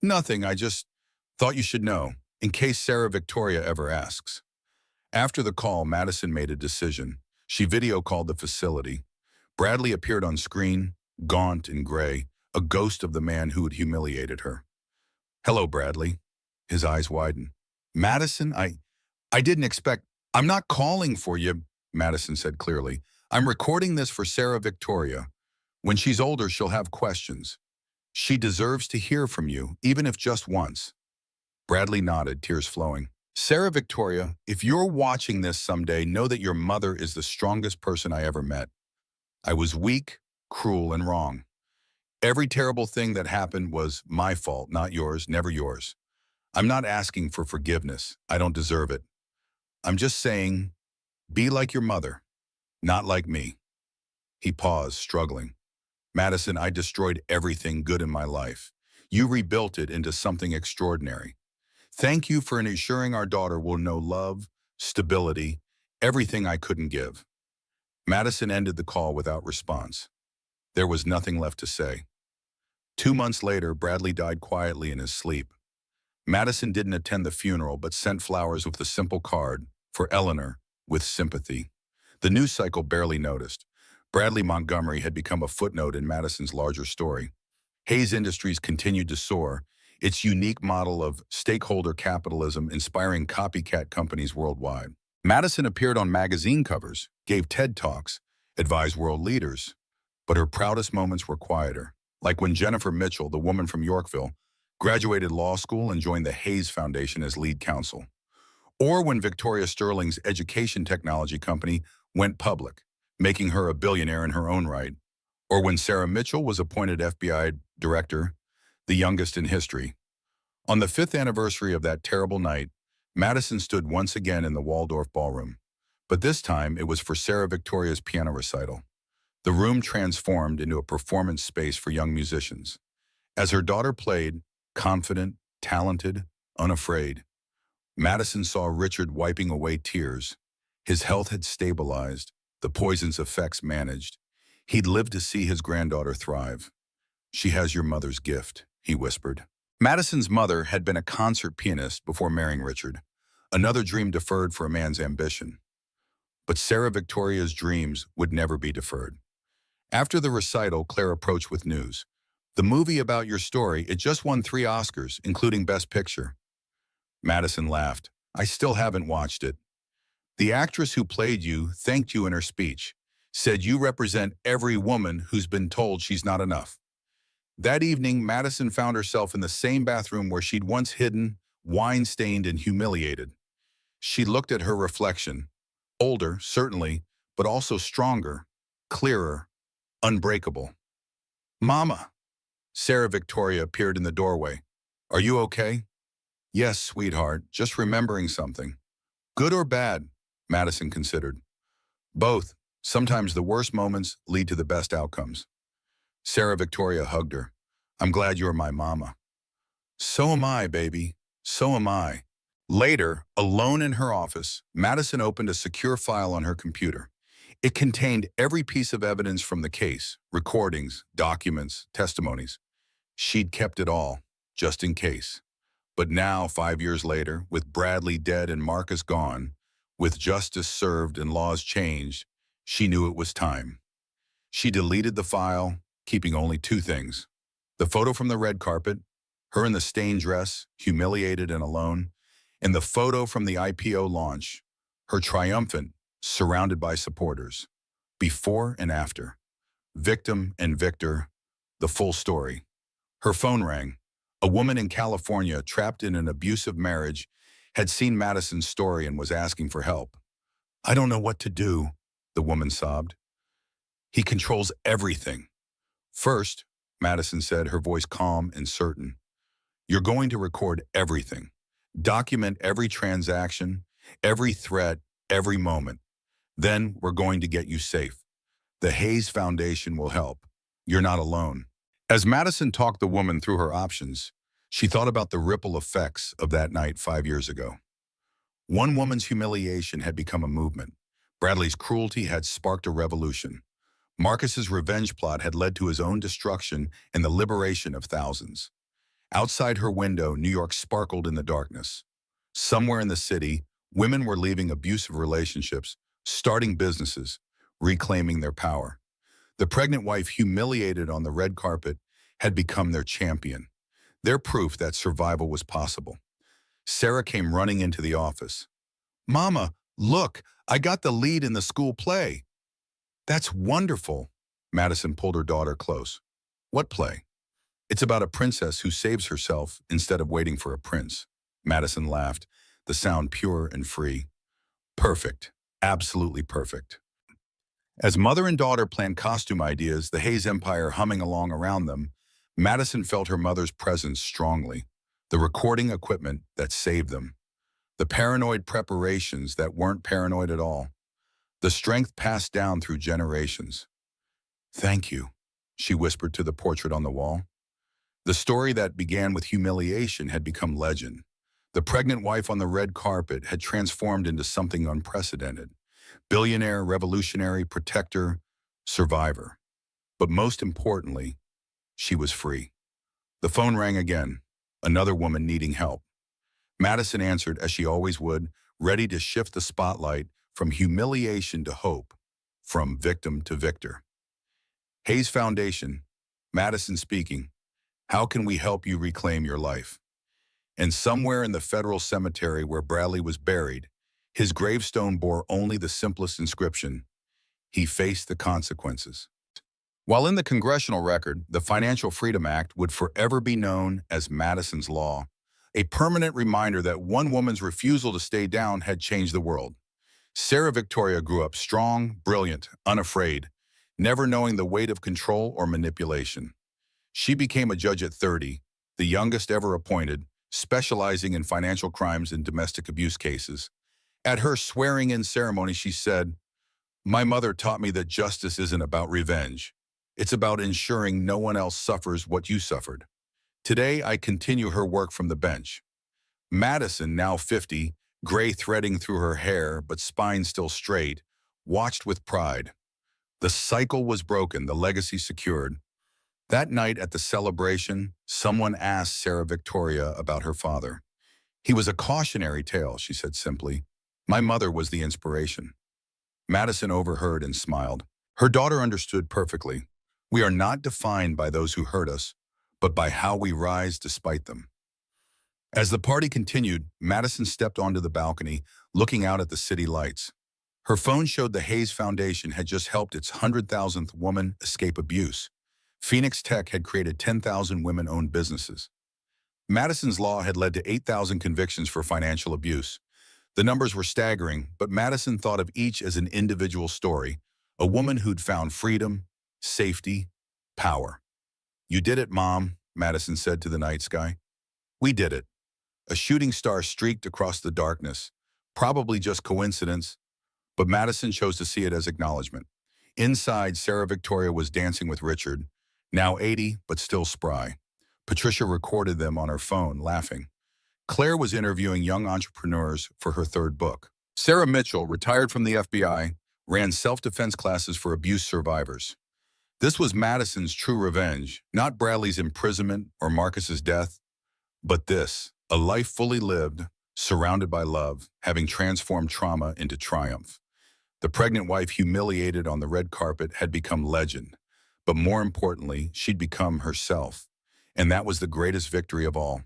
"Nothing, I just thought you should know, in case Sarah Victoria ever asks." After the call, Madison made a decision. She video called the facility. Bradley appeared on screen, gaunt and gray, a ghost of the man who had humiliated her. "Hello, Bradley." His eyes widened. "Madison, I didn't expect—" "I'm not calling for you," Madison said clearly. "I'm recording this for Sarah Victoria. When she's older, she'll have questions. She deserves to hear from you, even if just once." Bradley nodded, tears flowing. "Sarah Victoria, if you're watching this someday, know that your mother is the strongest person I ever met. I was weak, cruel, and wrong. Every terrible thing that happened was my fault, not yours, never yours. I'm not asking for forgiveness. I don't deserve it. I'm just saying, be like your mother, not like me." He paused, struggling. "Madison, I destroyed everything good in my life. You rebuilt it into something extraordinary. Thank you for ensuring our daughter will know love, stability, everything I couldn't give." Madison ended the call without response. There was nothing left to say. 2 months later, Bradley died quietly in his sleep. Madison didn't attend the funeral but sent flowers with a simple card, "For Eleanor, with sympathy." The news cycle barely noticed. Bradley Montgomery had become a footnote in Madison's larger story. Hayes Industries continued to soar, its unique model of stakeholder capitalism inspiring copycat companies worldwide. Madison appeared on magazine covers, gave TED Talks, advised world leaders, but her proudest moments were quieter, like when Jennifer Mitchell, the woman from Yorkville, graduated law school and joined the Hayes Foundation as lead counsel, or when Victoria Sterling's education technology company went public, making her a billionaire in her own right, or when Sarah Mitchell was appointed FBI director, the youngest in history. On the 5th anniversary of that terrible night, Madison stood once again in the Waldorf Ballroom. But this time, it was for Sarah Victoria's piano recital. The room transformed into a performance space for young musicians. As her daughter played, confident, talented, unafraid, Madison saw Richard wiping away tears. His health had stabilized, the poison's effects managed. He'd lived to see his granddaughter thrive. "She has your mother's gift," he whispered. Madison's mother had been a concert pianist before marrying Richard, another dream deferred for a man's ambition. But Sarah Victoria's dreams would never be deferred. After the recital, Claire approached with news. "The movie about your story, it just won 3 Oscars, including Best Picture." Madison laughed. "I still haven't watched it. The actress who played you thanked you in her speech, said you represent every woman who's been told she's not enough." That evening, Madison found herself in the same bathroom where she'd once hidden, wine-stained and humiliated. She looked at her reflection. Older, certainly, but also stronger, clearer, unbreakable. "Mama!" Sarah Victoria appeared in the doorway. "Are you okay?" "Yes, sweetheart, just remembering something." "Good or bad?" Madison considered. "Both. Sometimes the worst moments lead to the best outcomes." Sarah Victoria hugged her. "I'm glad you're my mama." "So am I, baby. So am I." Later, alone in her office, Madison opened a secure file on her computer. It contained every piece of evidence from the case, recordings, documents, testimonies. She'd kept it all, just in case. But now, 5 years later, with Bradley dead and Marcus gone, with justice served and laws changed, she knew it was time. She deleted the file, keeping only 2 things: the photo from the red carpet, her in the stained dress, humiliated and alone, and the photo from the IPO launch, her triumphant, surrounded by supporters. Before and after. Victim and victor, the full story. Her phone rang. A woman in California, trapped in an abusive marriage, had seen Madison's story and was asking for help. "I don't know what to do," the woman sobbed. "He controls everything." "First," Madison said, her voice calm and certain, "you're going to record everything. Document every transaction, every threat, every moment. Then we're going to get you safe. The Hayes Foundation will help. You're not alone." As Madison talked the woman through her options, she thought about the ripple effects of that night 5 years ago. One woman's humiliation had become a movement. Bradley's cruelty had sparked a revolution. Marcus's revenge plot had led to his own destruction and the liberation of thousands. Outside her window, New York sparkled in the darkness. Somewhere in the city, women were leaving abusive relationships, starting businesses, reclaiming their power. The pregnant wife, humiliated on the red carpet, had become their champion, their proof that survival was possible. Sarah came running into the office. "Mama, look, I got the lead in the school play." "That's wonderful." Madison pulled her daughter close. "What play?" "It's about a princess who saves herself instead of waiting for a prince." Madison laughed, the sound pure and free. "Perfect. Absolutely perfect." As mother and daughter planned costume ideas, the Hayes Empire humming along around them, Madison felt her mother's presence strongly, the recording equipment that saved them, the paranoid preparations that weren't paranoid at all, the strength passed down through generations. "Thank you," she whispered to the portrait on the wall. The story that began with humiliation had become legend. The pregnant wife on the red carpet had transformed into something unprecedented. Billionaire, revolutionary, protector, survivor. But most importantly, she was free. The phone rang again, another woman needing help. Madison answered as she always would, ready to shift the spotlight from humiliation to hope, from victim to victor. "Hayes Foundation, Madison speaking. How can we help you reclaim your life?" And somewhere in the federal cemetery where Bradley was buried, his gravestone bore only the simplest inscription: he faced the consequences. While in the congressional record, the Financial Freedom Act would forever be known as Madison's Law, a permanent reminder that one woman's refusal to stay down had changed the world. Sarah Victoria grew up strong, brilliant, unafraid, never knowing the weight of control or manipulation. She became a judge at 30, the youngest ever appointed, specializing in financial crimes and domestic abuse cases. At her swearing-in ceremony, she said, "My mother taught me that justice isn't about revenge. It's about ensuring no one else suffers what you suffered." Today, I continue her work from the bench. Madison, now 50, gray threading through her hair but spine still straight, watched with pride. The cycle was broken, the legacy secured. That night at the celebration, someone asked Sarah Victoria about her father. "He was a cautionary tale," she said simply. "My mother was the inspiration." Madison overheard and smiled. Her daughter understood perfectly. We are not defined by those who hurt us, but by how we rise despite them. As the party continued, Madison stepped onto the balcony, looking out at the city lights. Her phone showed the Hayes Foundation had just helped its 100,000th woman escape abuse. Phoenix Tech had created 10,000 women-owned businesses. Madison's law had led to 8,000 convictions for financial abuse. The numbers were staggering, but Madison thought of each as an individual story, a woman who'd found freedom, safety, power. "You did it, Mom," Madison said to the night sky. "We did it." A shooting star streaked across the darkness, probably just coincidence, but Madison chose to see it as acknowledgement. Inside, Sarah Victoria was dancing with Richard, now 80, but still spry. Patricia recorded them on her phone, laughing. Claire was interviewing young entrepreneurs for her third book. Sarah Mitchell, retired from the FBI, ran self-defense classes for abuse survivors. This was Madison's true revenge, not Bradley's imprisonment or Marcus's death, but this, a life fully lived, surrounded by love, having transformed trauma into triumph. The pregnant wife humiliated on the red carpet had become legend, but more importantly, she'd become herself, and that was the greatest victory of all.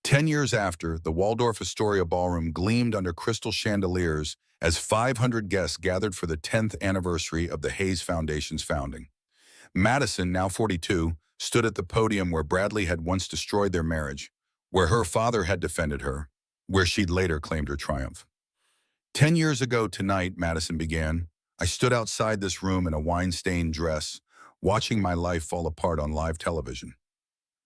10 years after, the Waldorf Astoria Ballroom gleamed under crystal chandeliers as 500 guests gathered for the 10th anniversary of the Hayes Foundation's founding. Madison, now 42, stood at the podium where Bradley had once destroyed their marriage, where her father had defended her, where she'd later claimed her triumph. 10 years ago tonight, Madison began, I stood outside this room in a wine-stained dress, watching my life fall apart on live television.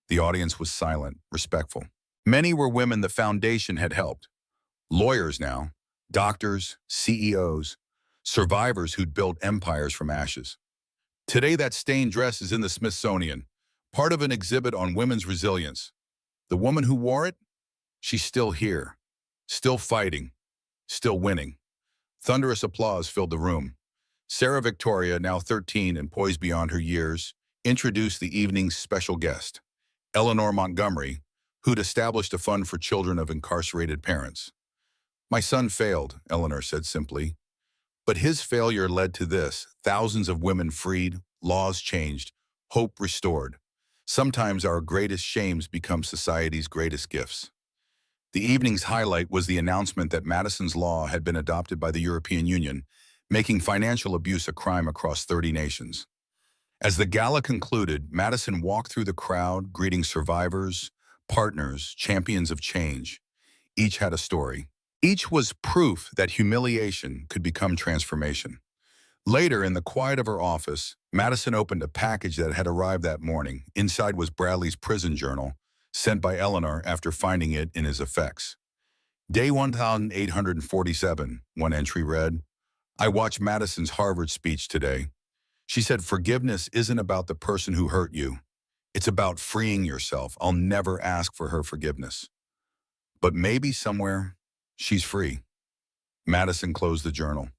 The audience was silent, respectful. Many were women the foundation had helped. Lawyers now, doctors, CEOs, survivors who'd built empires from ashes. Today, that stained dress is in the Smithsonian, part of an exhibit on women's resilience. The woman who wore it? She's still here, still fighting, still winning. Thunderous applause filled the room. Sarah Victoria, now 13 and poised beyond her years, introduced the evening's special guest, Eleanor Montgomery, who'd established a fund for children of incarcerated parents. "My son failed," Eleanor said simply. "But his failure led to this, thousands of women freed, laws changed, hope restored. Sometimes our greatest shames become society's greatest gifts." The evening's highlight was the announcement that Madison's law had been adopted by the European Union, making financial abuse a crime across 30 nations. As the gala concluded, Madison walked through the crowd, greeting survivors, partners, champions of change. Each had a story. Each was proof that humiliation could become transformation. Later, in the quiet of her office, Madison opened a package that had arrived that morning. Inside was Bradley's prison journal, sent by Eleanor after finding it in his effects. Day 1847, one entry read, "I watched Madison's Harvard speech today. She said forgiveness isn't about the person who hurt you. It's about freeing yourself. I'll never ask for her forgiveness. But maybe somewhere, she's free." Madison closed the journal.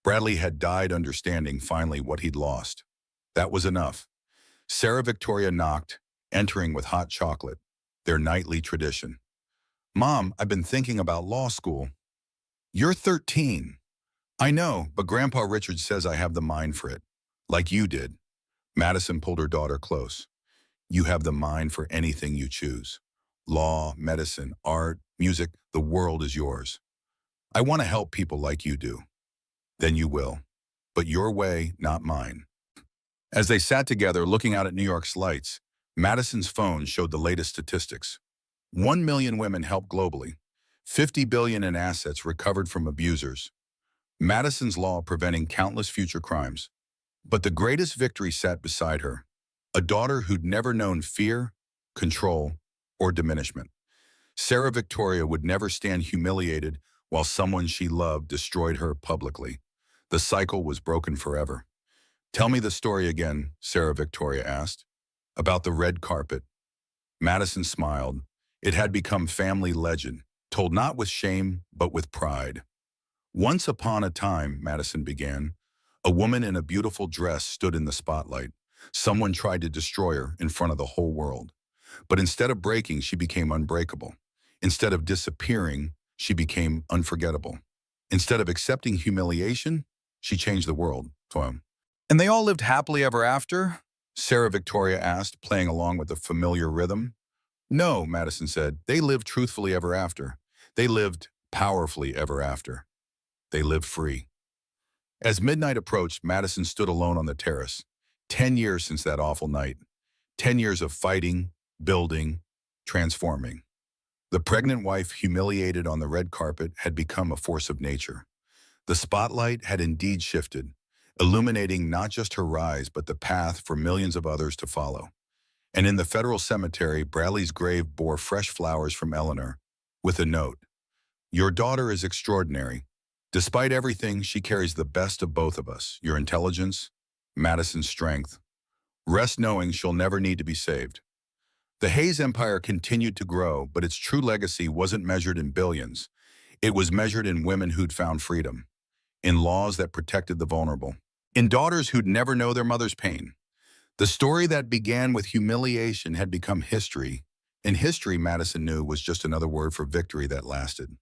Bradley had died understanding finally what he'd lost. That was enough. Sarah Victoria knocked, entering with hot chocolate, their nightly tradition. "Mom, I've been thinking about law school." "You're 13. "I know, but Grandpa Richard says I have the mind for it. Like you did." Madison pulled her daughter close. "You have the mind for anything you choose. Law, medicine, art, music, the world is yours. I want to help people like you do." "Then you will. But your way, not mine." As they sat together looking out at New York's lights, Madison's phone showed the latest statistics. 1 million women helped globally. 50 billion in assets recovered from abusers. Madison's law preventing countless future crimes. But the greatest victory sat beside her. A daughter who'd never known fear, control, or diminishment. Sarah Victoria would never stand humiliated while someone she loved destroyed her publicly. The cycle was broken forever. Tell me the story again, Sarah Victoria asked. About the red carpet. Madison smiled. It had become family legend, told not with shame, but with pride. Once upon a time, Madison began, a woman in a beautiful dress stood in the spotlight. Someone tried to destroy her in front of the whole world. But instead of breaking, she became unbreakable. Instead of disappearing, she became unforgettable. Instead of accepting humiliation, she changed the world. And they all lived happily ever after? Sarah Victoria asked, playing along with the familiar rhythm. No, Madison said. They lived truthfully ever after. They lived powerfully ever after. They lived free. As midnight approached, Madison stood alone on the terrace. 10 years since that awful night. 10 years of fighting, building, transforming. The pregnant wife, humiliated on the red carpet, had become a force of nature. The spotlight had indeed shifted, illuminating not just her rise, but the path for millions of others to follow. And in the federal cemetery, Bradley's grave bore fresh flowers from Eleanor, with a note. Your daughter is extraordinary. Despite everything, she carries the best of both of us, your intelligence, Madison's strength. Rest knowing she'll never need to be saved. The Hayes Empire continued to grow, but its true legacy wasn't measured in billions. It was measured in women who'd found freedom, in laws that protected the vulnerable, in daughters who'd never know their mother's pain. The story that began with humiliation had become history, and history, Madison knew, was just another word for victory that lasted.